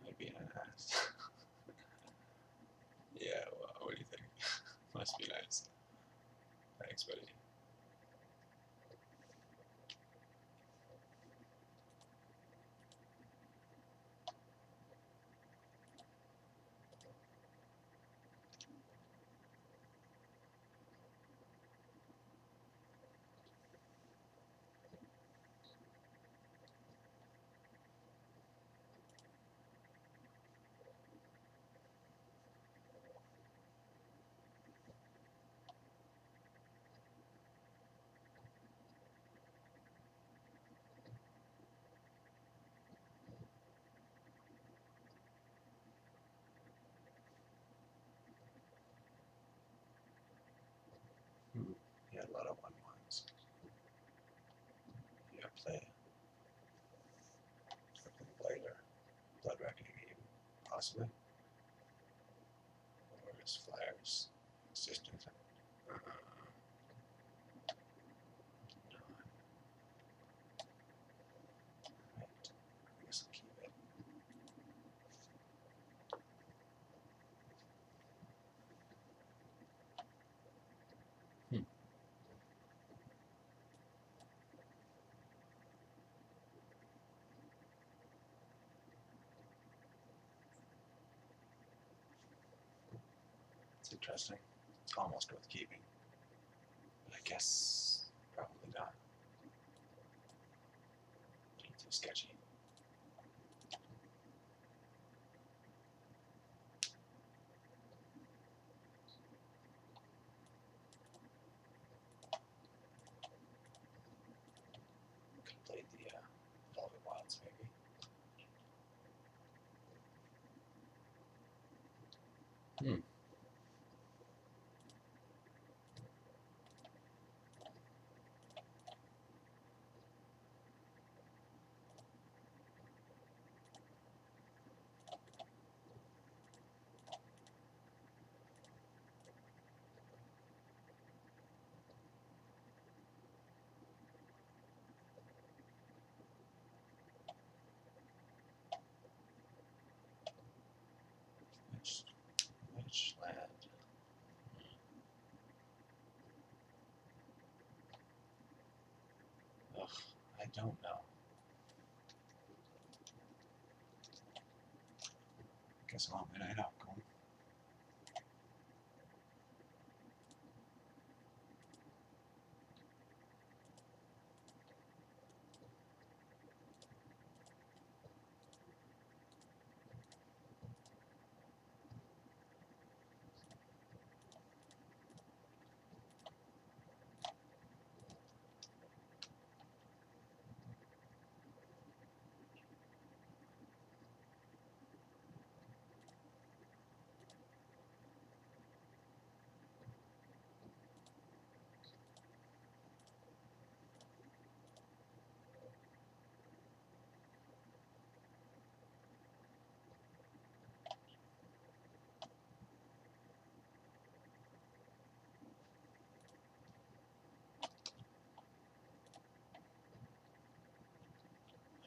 Might be an ass. Yeah, well, what do you think? Must be nice. Thanks, buddy. Yeah, a lot of 1/1s. Yeah, play Blade or Blood Reckoning, even, possibly. Or his Flyers. Existence. Right. I guess I'll keep it. It's interesting. It's almost worth keeping. But I guess probably not. It's too sketchy. Could have played the Velvet Wilds, maybe. Which land? Ugh, I don't know. guess I'll have my night out going.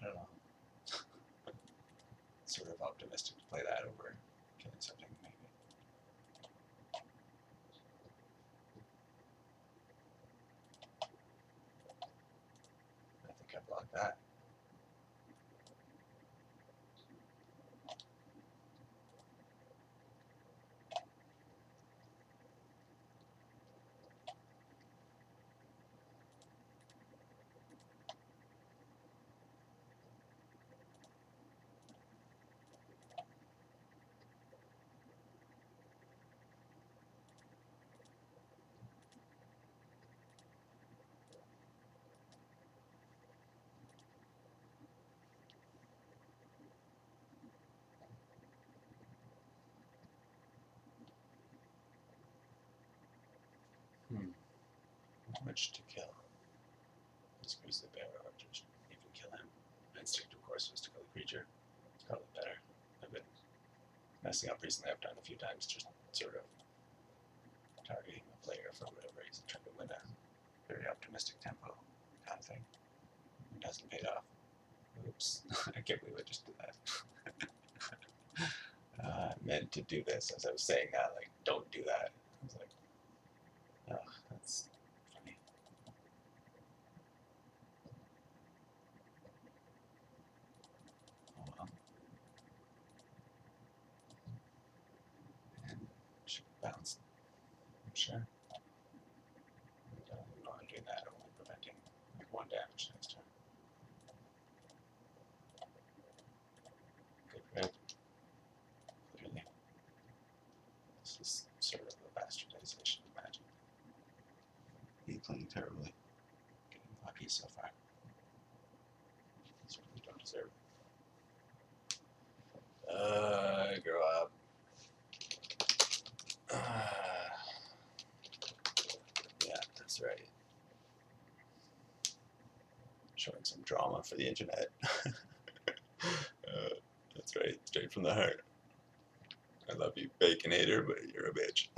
I don't know. Sort of optimistic to play that over killing something, maybe. I think I blocked that. Which to kill? Let's use the bear or just even kill him. My instinct, of course, was to kill the creature. It's probably better. I've been messing up recently. I've done a few times, just sort of targeting the player for whatever reason, trying to win a very optimistic tempo kind of thing. It hasn't paid off. Oops. I can't believe I just did that. I meant to do this as I was saying that, like, don't do that. I was like, oh, that's funny. Oh well. And should bounce. I'm sure. I don't even know I'm doing that, only preventing like 1 damage next turn. Good red. Literally. This is sort of a bastardization of magic. He playing terribly. Getting lucky so far. Certainly don't deserve it. Grow up. Yeah, that's right. Showing some drama for the internet. That's right, straight from the heart. I love you, Baconator, but you're a bitch.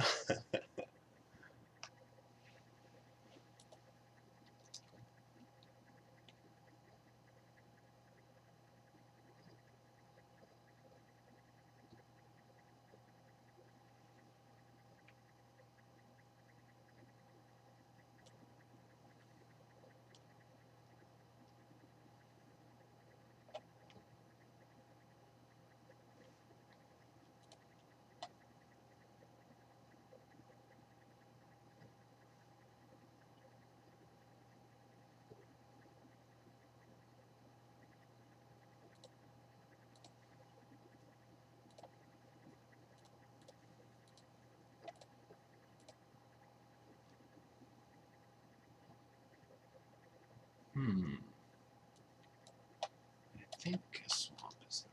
I think a swamp is there.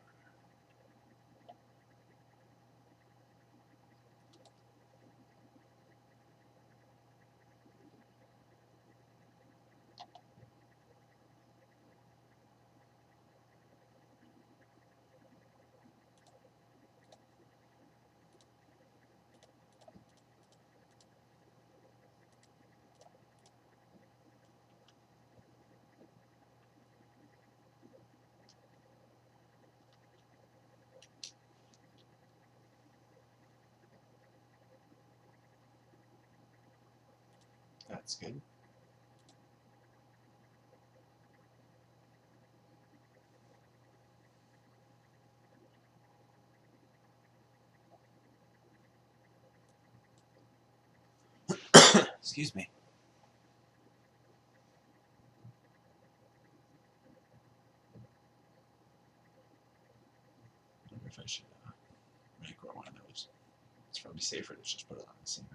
That's good. Excuse me. I wonder if I should make one of those. It's probably safer to just put it on the seam.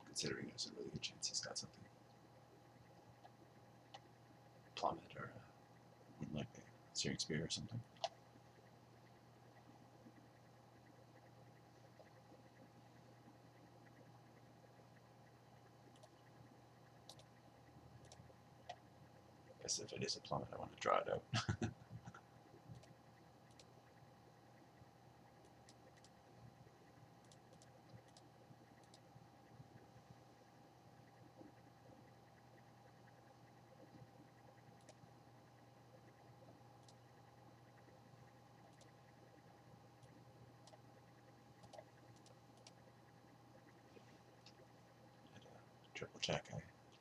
Considering there's a really good chance he's got something. Plummet or wouldn't like a searing spear or something. I guess if it is a plummet, I want to draw it out. Triple check, I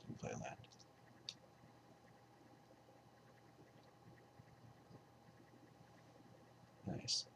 didn't play a land. Nice.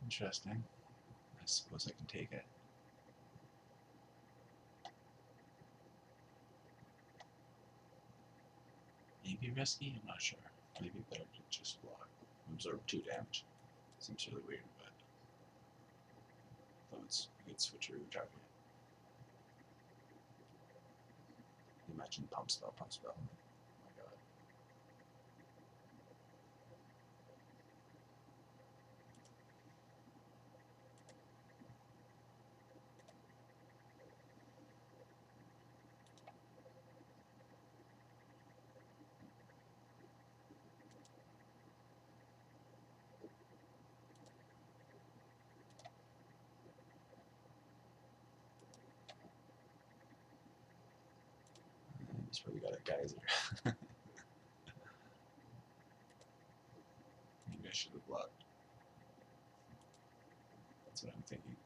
Interesting. I suppose I can take it. Maybe risky? I'm not sure. Maybe better to just block. Absorb 2 damage. Seems really weird, but though it's a good switcheroo target. Imagine pump spell, pump spell. Oh my god. He's probably got a geyser. Maybe I should have blocked. That's what I'm thinking.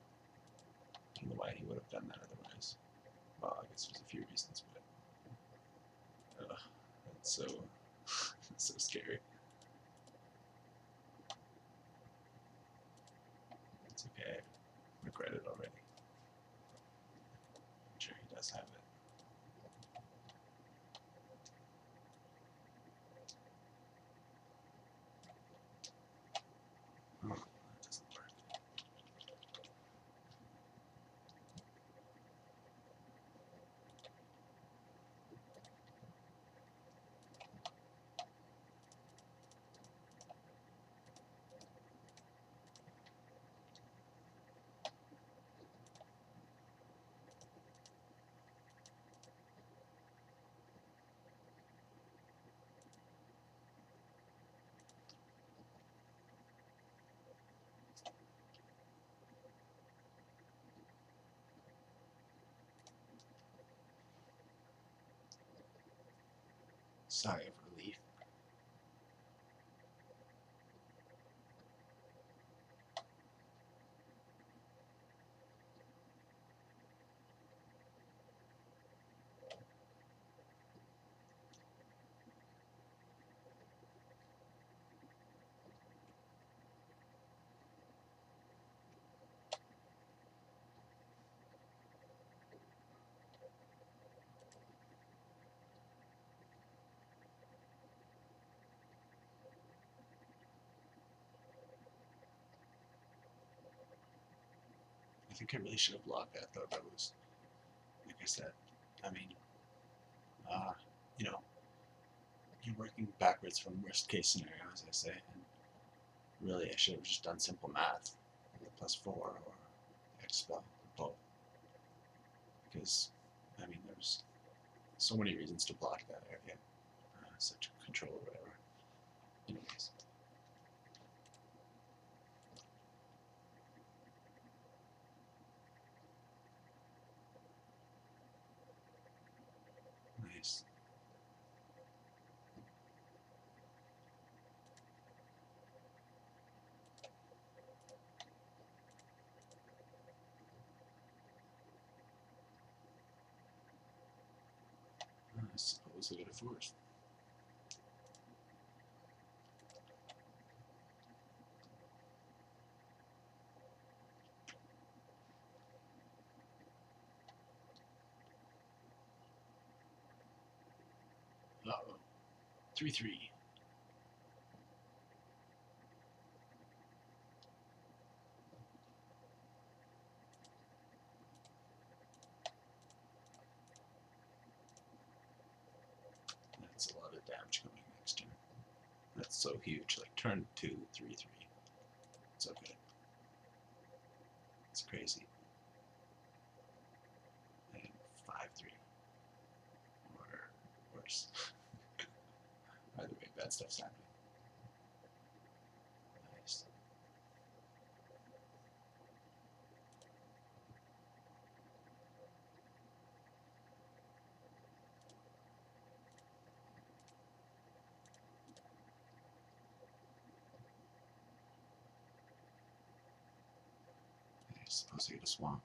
I don't know why he would have done that otherwise. Well, I guess there's a few reasons, but that's so that's so scary. It's okay. I regret it already. I'm sure he does have it. Oh, that doesn't work. Sigh of relief. think I really should have blocked that though. That was, like I said, I mean, you know, you're working backwards from worst case scenario, as I say, and really I should have just done simple math, +4 or expel both, because I mean there's so many reasons to block that area, such control or whatever. Anyways. Nice. I suppose I got a force. Uh-oh. 3-3. That's a lot of damage coming next turn. That's so huge. Like turn 2, 3-3. It's okay. It's crazy. And 5-3. Or worse. Either way, bad stuff's happening. Nice. I suppose I get a swamp.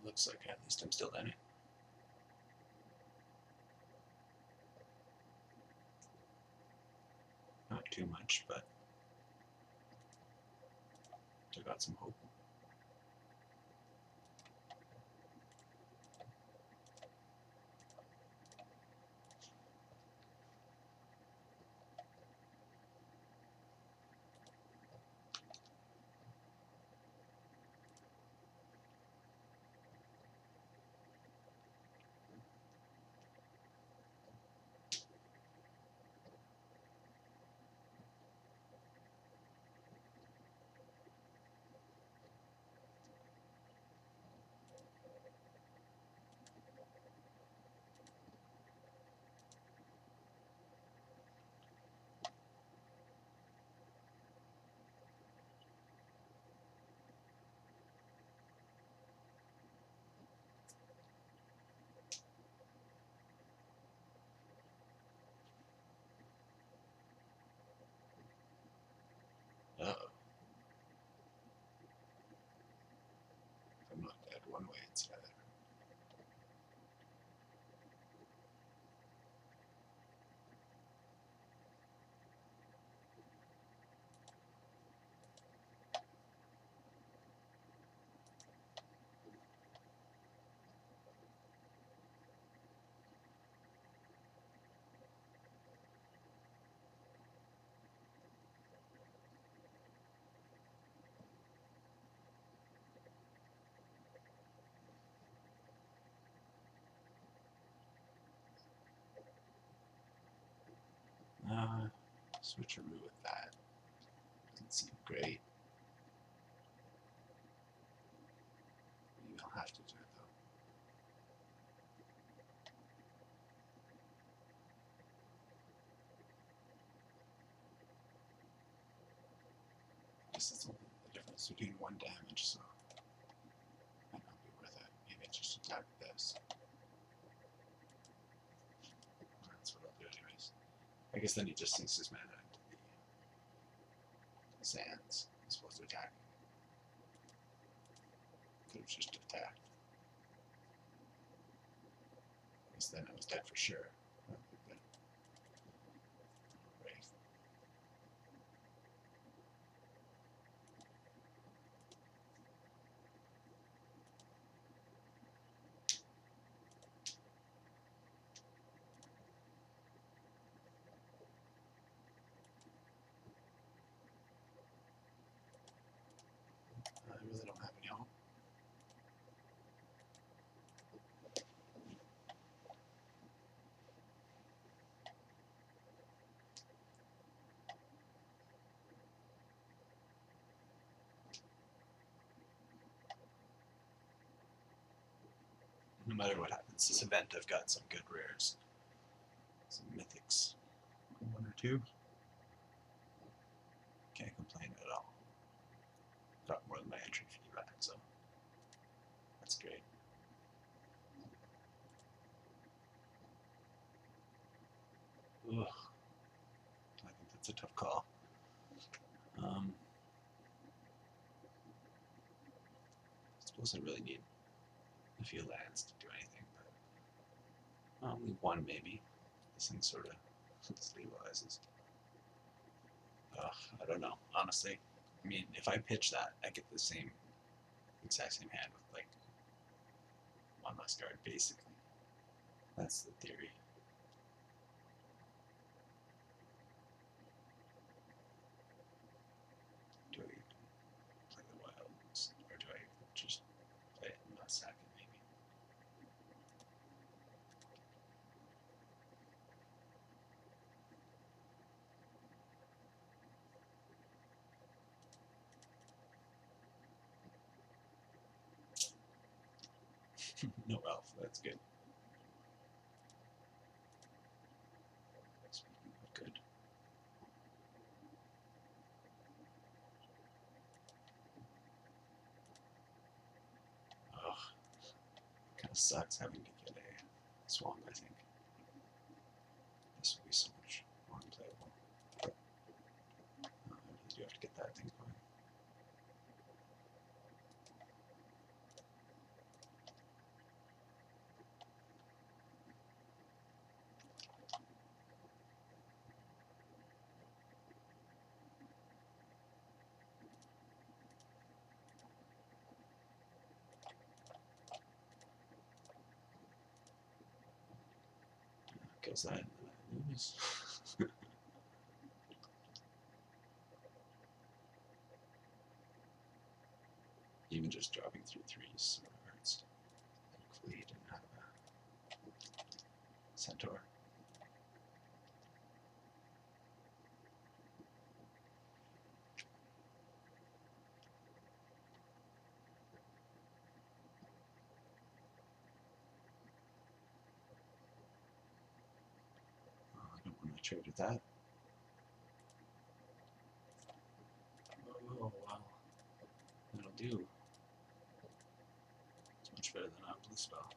Looks like at least I'm still in it. Not too much, but I got some hope. Uh-oh. I'm not dead one way, it's the other. Switcheroo with that. Doesn't seem great. Maybe I'll have to do it though. I guess that's only the difference between 1 damage, so might not be worth it. Maybe I just attack this. That's what I'll do anyways. I guess then he just sinks his mana into the sands as opposed to attacking. could have just attacked. Because then I was dead for sure. Right. I really don't have any hope. No matter what happens this event, I've got some good rares. Some mythics. One or two. Can't complain at all. Got more than my entry fee back, so that's great. Ugh. I think that's a tough call. I suppose I really need a few lands to do anything, but only one maybe. This thing sort of stabilizes. I don't know, honestly. I mean, if I pitch that, I get the exact same hand with like one less card, basically. That's the theory. Do I even play the wilds, or do I just play it and not sack it, maybe? No elf, that's good. Speaking of good. Ugh. Kind of sucks having to get a swamp, I think. This will be so much more unplayable. I really do have to get that thing going. Kills that, and then I lose. Even just dropping through threes sort of hurts. Thankfully, he didn't have a centaur. I don't want to trade with that. Oh, wow. That'll do. It's much better than a blue spell.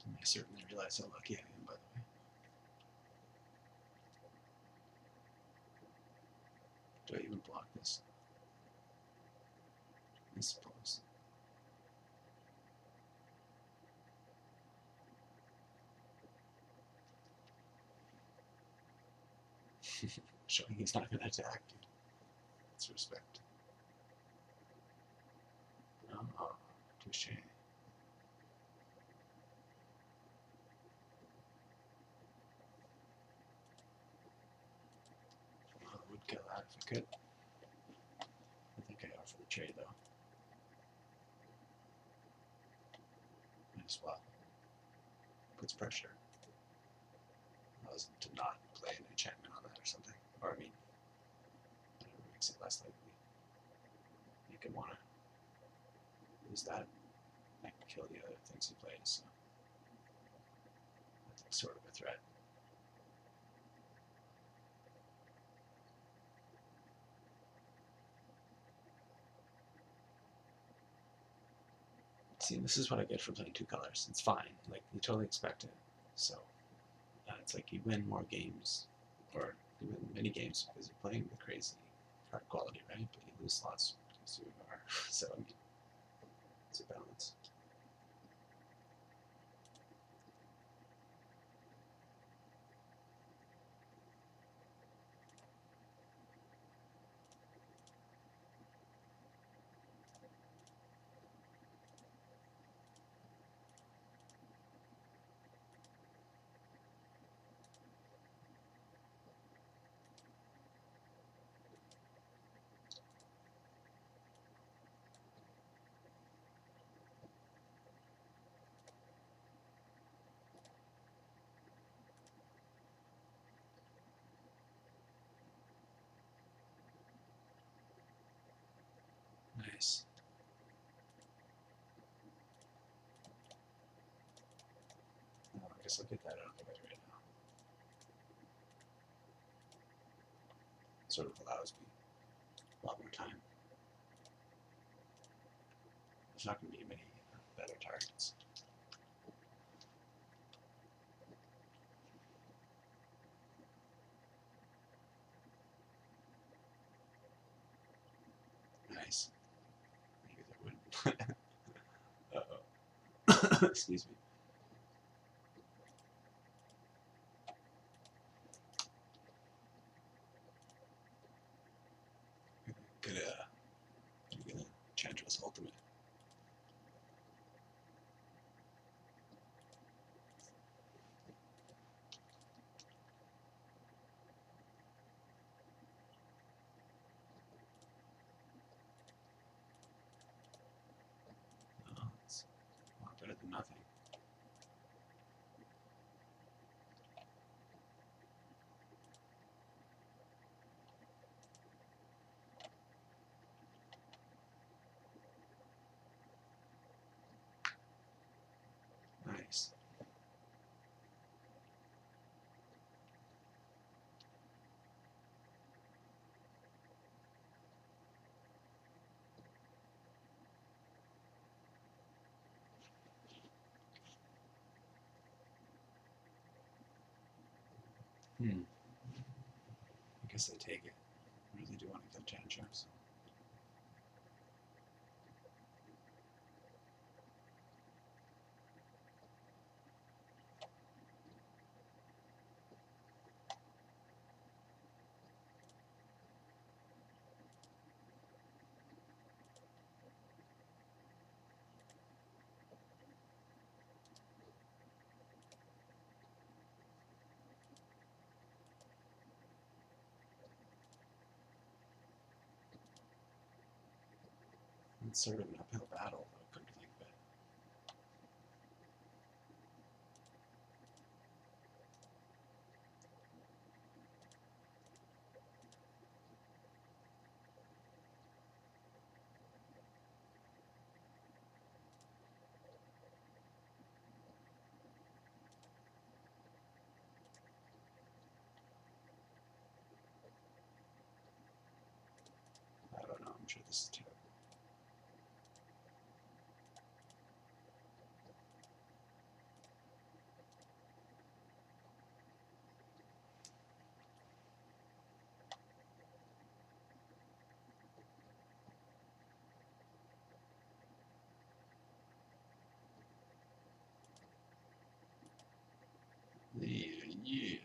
I certainly realize how lucky I am, by the way. Do I even block this? I suppose. Showing he's not going to attack. Let's respect. Oh, touche. I would kill that if I could. I think I offer the trade though. Might as well. Puts pressure. I was to not play an enchantment on that or something. Or I mean, whatever makes it less likely. You could want to use that. I can kill the other things he plays, so that's sort of a threat. See, this is what I get for playing two colors. It's fine. Like, you totally expect it. So, it's like you win more games, or you win many games because you're playing the crazy card quality, right? But you lose slots because you are. So, I mean, it's a balance. Nice. Oh, I guess I'll get that out of the way right now. Sort of allows me a lot more time. There's not going to be many better targets. Nice. Maybe there wouldn't. Uh-oh. Excuse me. Get a Chandra's ultimate. Oh, it's a lot better than nothing. Nice. I guess I take it. I really do want to kill Chandra, so. It's sort of an uphill battle, though, come to think of it. I don't know, I'm sure this is terrible. Yeah.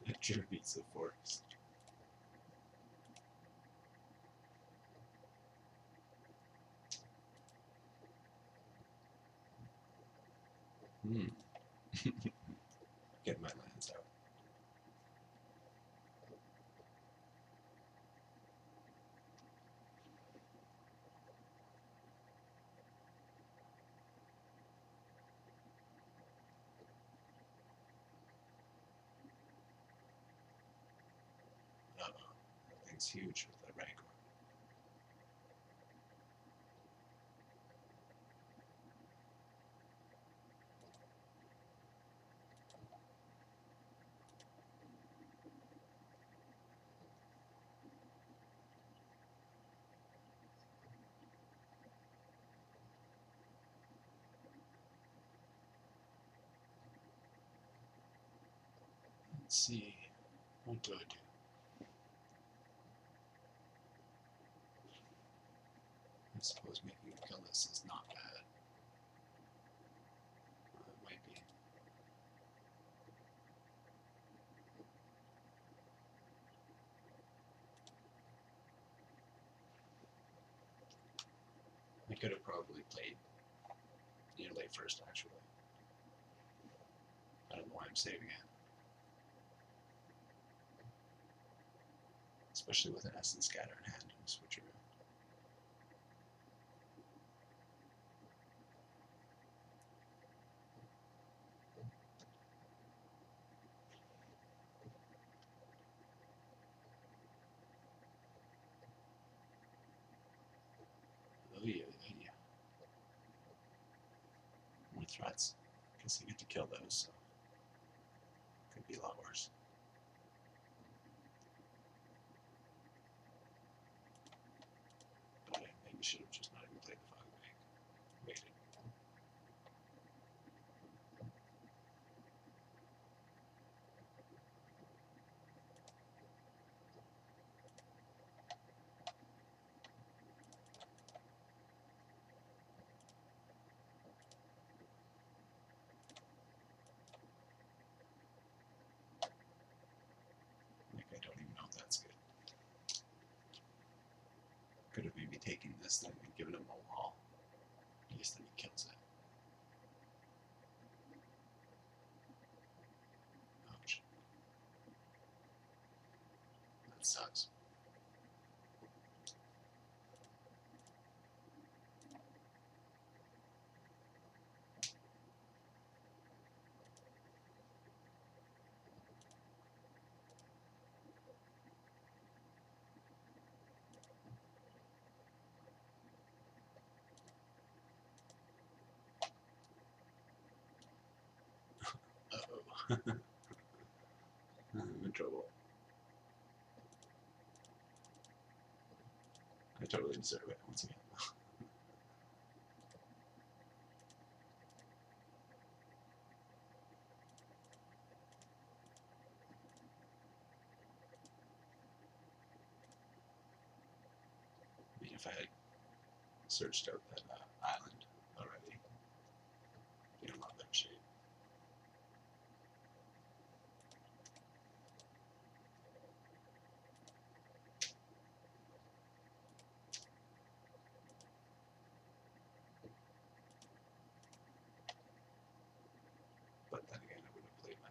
It sure beats the forest. Get my lands out. Uh-oh. That thing's huge with that Rancor. Let's see. What do I do? I suppose making a kill this is not bad. It might be. I could have probably played near late first, actually. I don't know why I'm saving it. Especially with an essence scatter in hand and switch around. Oh yeah, oh yeah. More threats. Guess I get to kill those, so could be a lot worse. But I maybe should have just not even played the fog bank. Waited. Like I don't even know if that's good. Could have maybe taken this thing and given him a wall. At least then he kills it. Ouch. That sucks. Uh-oh. I'm in trouble. I totally deserve it once again. I mean, if I had searched out that island already, be in a lot better shape. But then again, I would have played my.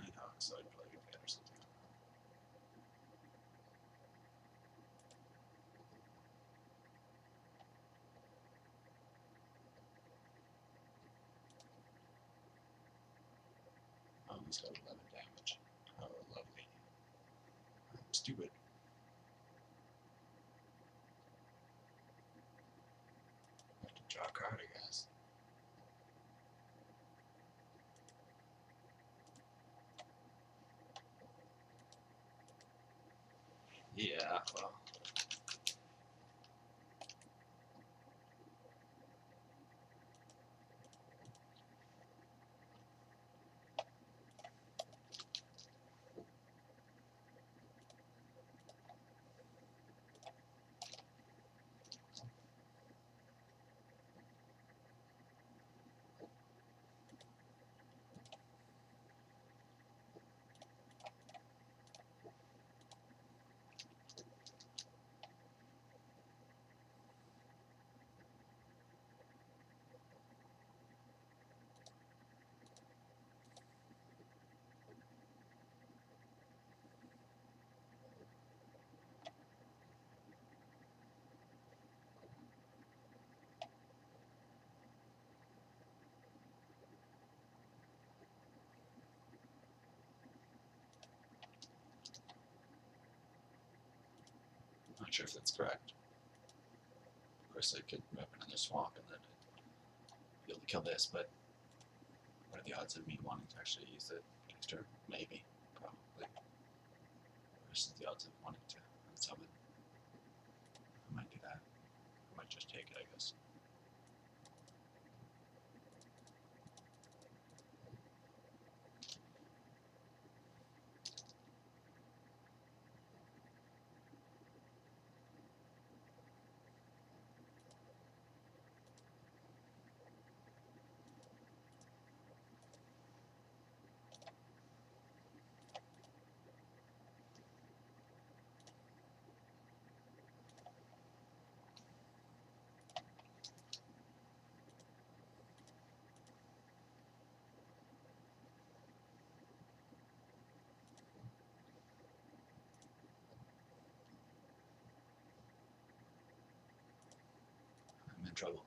I know, so I'd probably get that or something. Oh, he's got 11 damage. Oh, lovely. Stupid. Have to draw a card, I guess. Yeah, well. Not sure if that's correct. Of course, I could rep another swamp and then be able to kill this, but what are the odds of me wanting to actually use it extra? Maybe, probably. Versus the odds of wanting to summon. I might do that. I might just take it, I guess. I'm in trouble.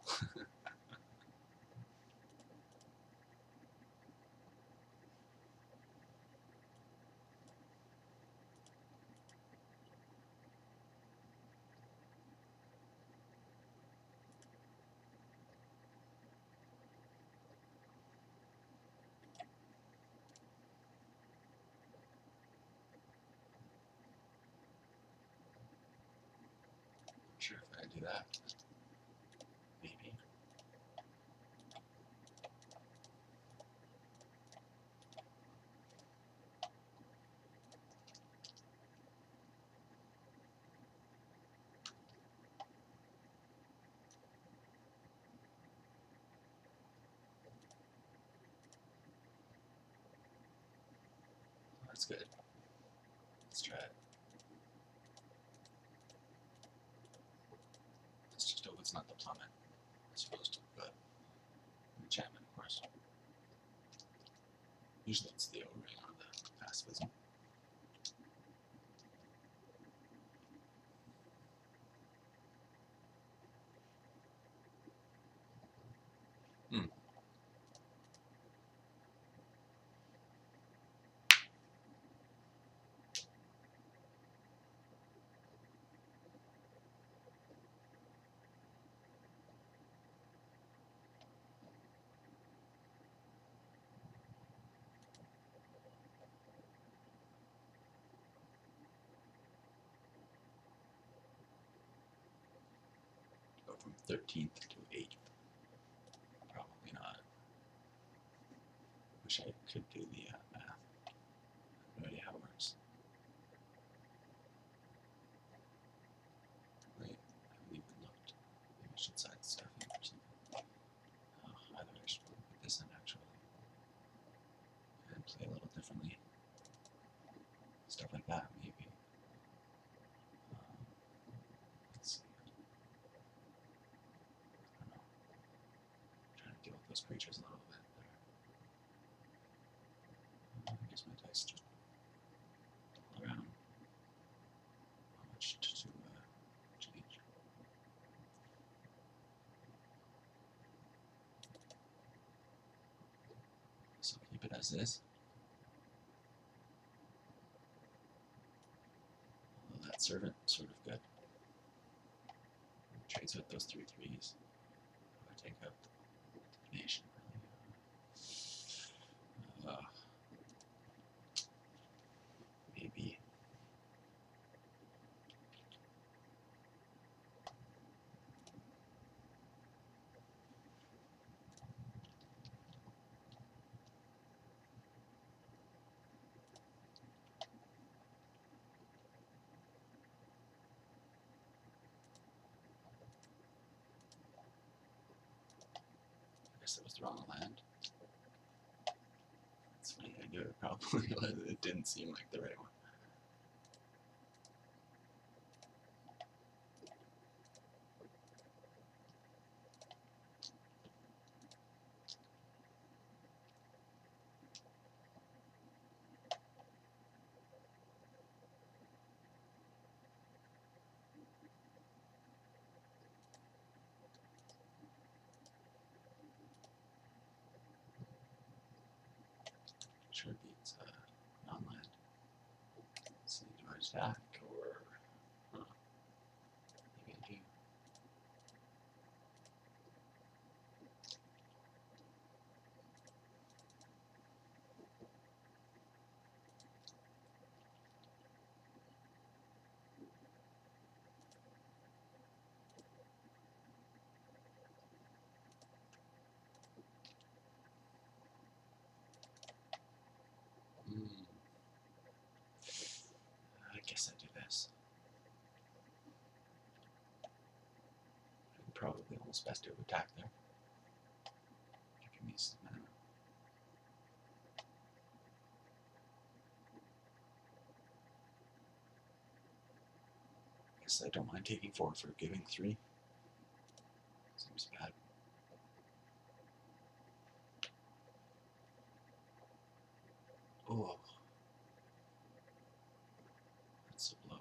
Not sure if I do that. Maybe. That's good. Let's try it. Let's just hope it's not the plummet. As opposed to enchantment, of course. Usually it's the O-ring or the pacifism. Hmm. Go from 13th to 8th. Probably not. Wish I could do the math. I have no idea how it works. Wait, I haven't even looked. Maybe I should side stuff in or something. Oh, either I should probably put this in actually. And play a little differently. Stuff like that, maybe. Let's see. I don't know. I'm trying to deal with those creatures a little bit better. I guess my dice just all around. How much to change? So keep it as is. Although that servant sort of good. Trades with those 3/3s. I take out the nation. Maybe. I guess it was the wrong land. It's funny, I knew it probably was. It didn't seem like the right one. Sure beats non-land. Let's see, do I attack or... Huh. guess I do this. Probably almost best to attack there. Give me some mana. Guess I don't mind taking 4 for giving 3. Seems bad. Oh, that's a blow.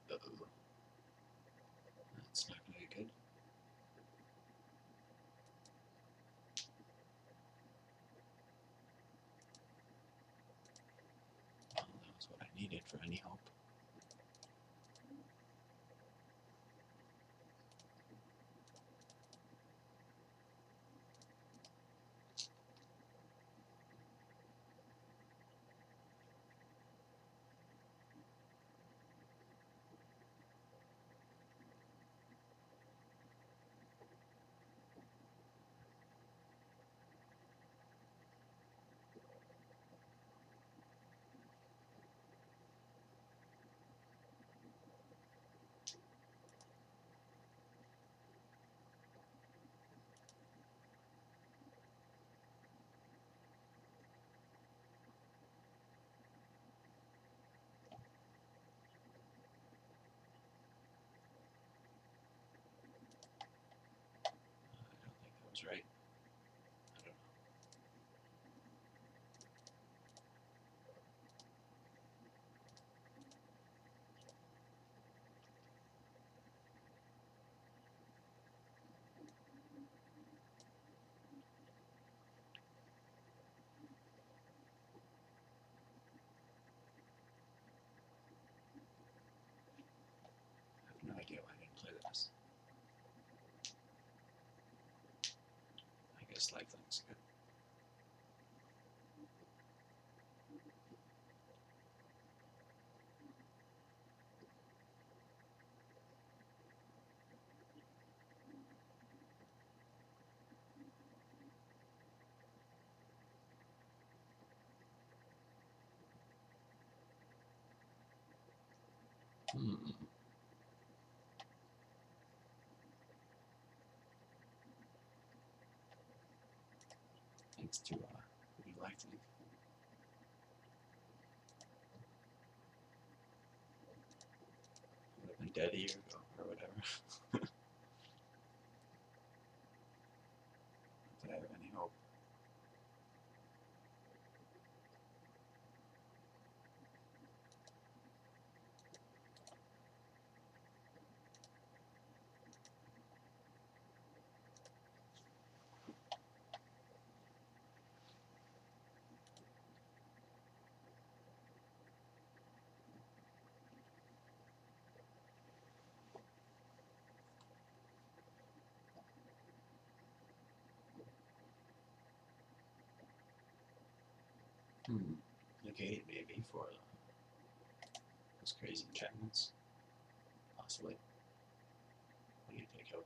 Uh-oh. That's not going to be good. Well, that was what I needed for any hope. I don't think that was right. I don't know. I have no idea why I didn't play this. I guess lifeling's good. Thanks to the lifelink. Would have been dead a year ago or whatever. Not that I have any hope. Negate maybe for those crazy enchantments. Possibly. What do you take out?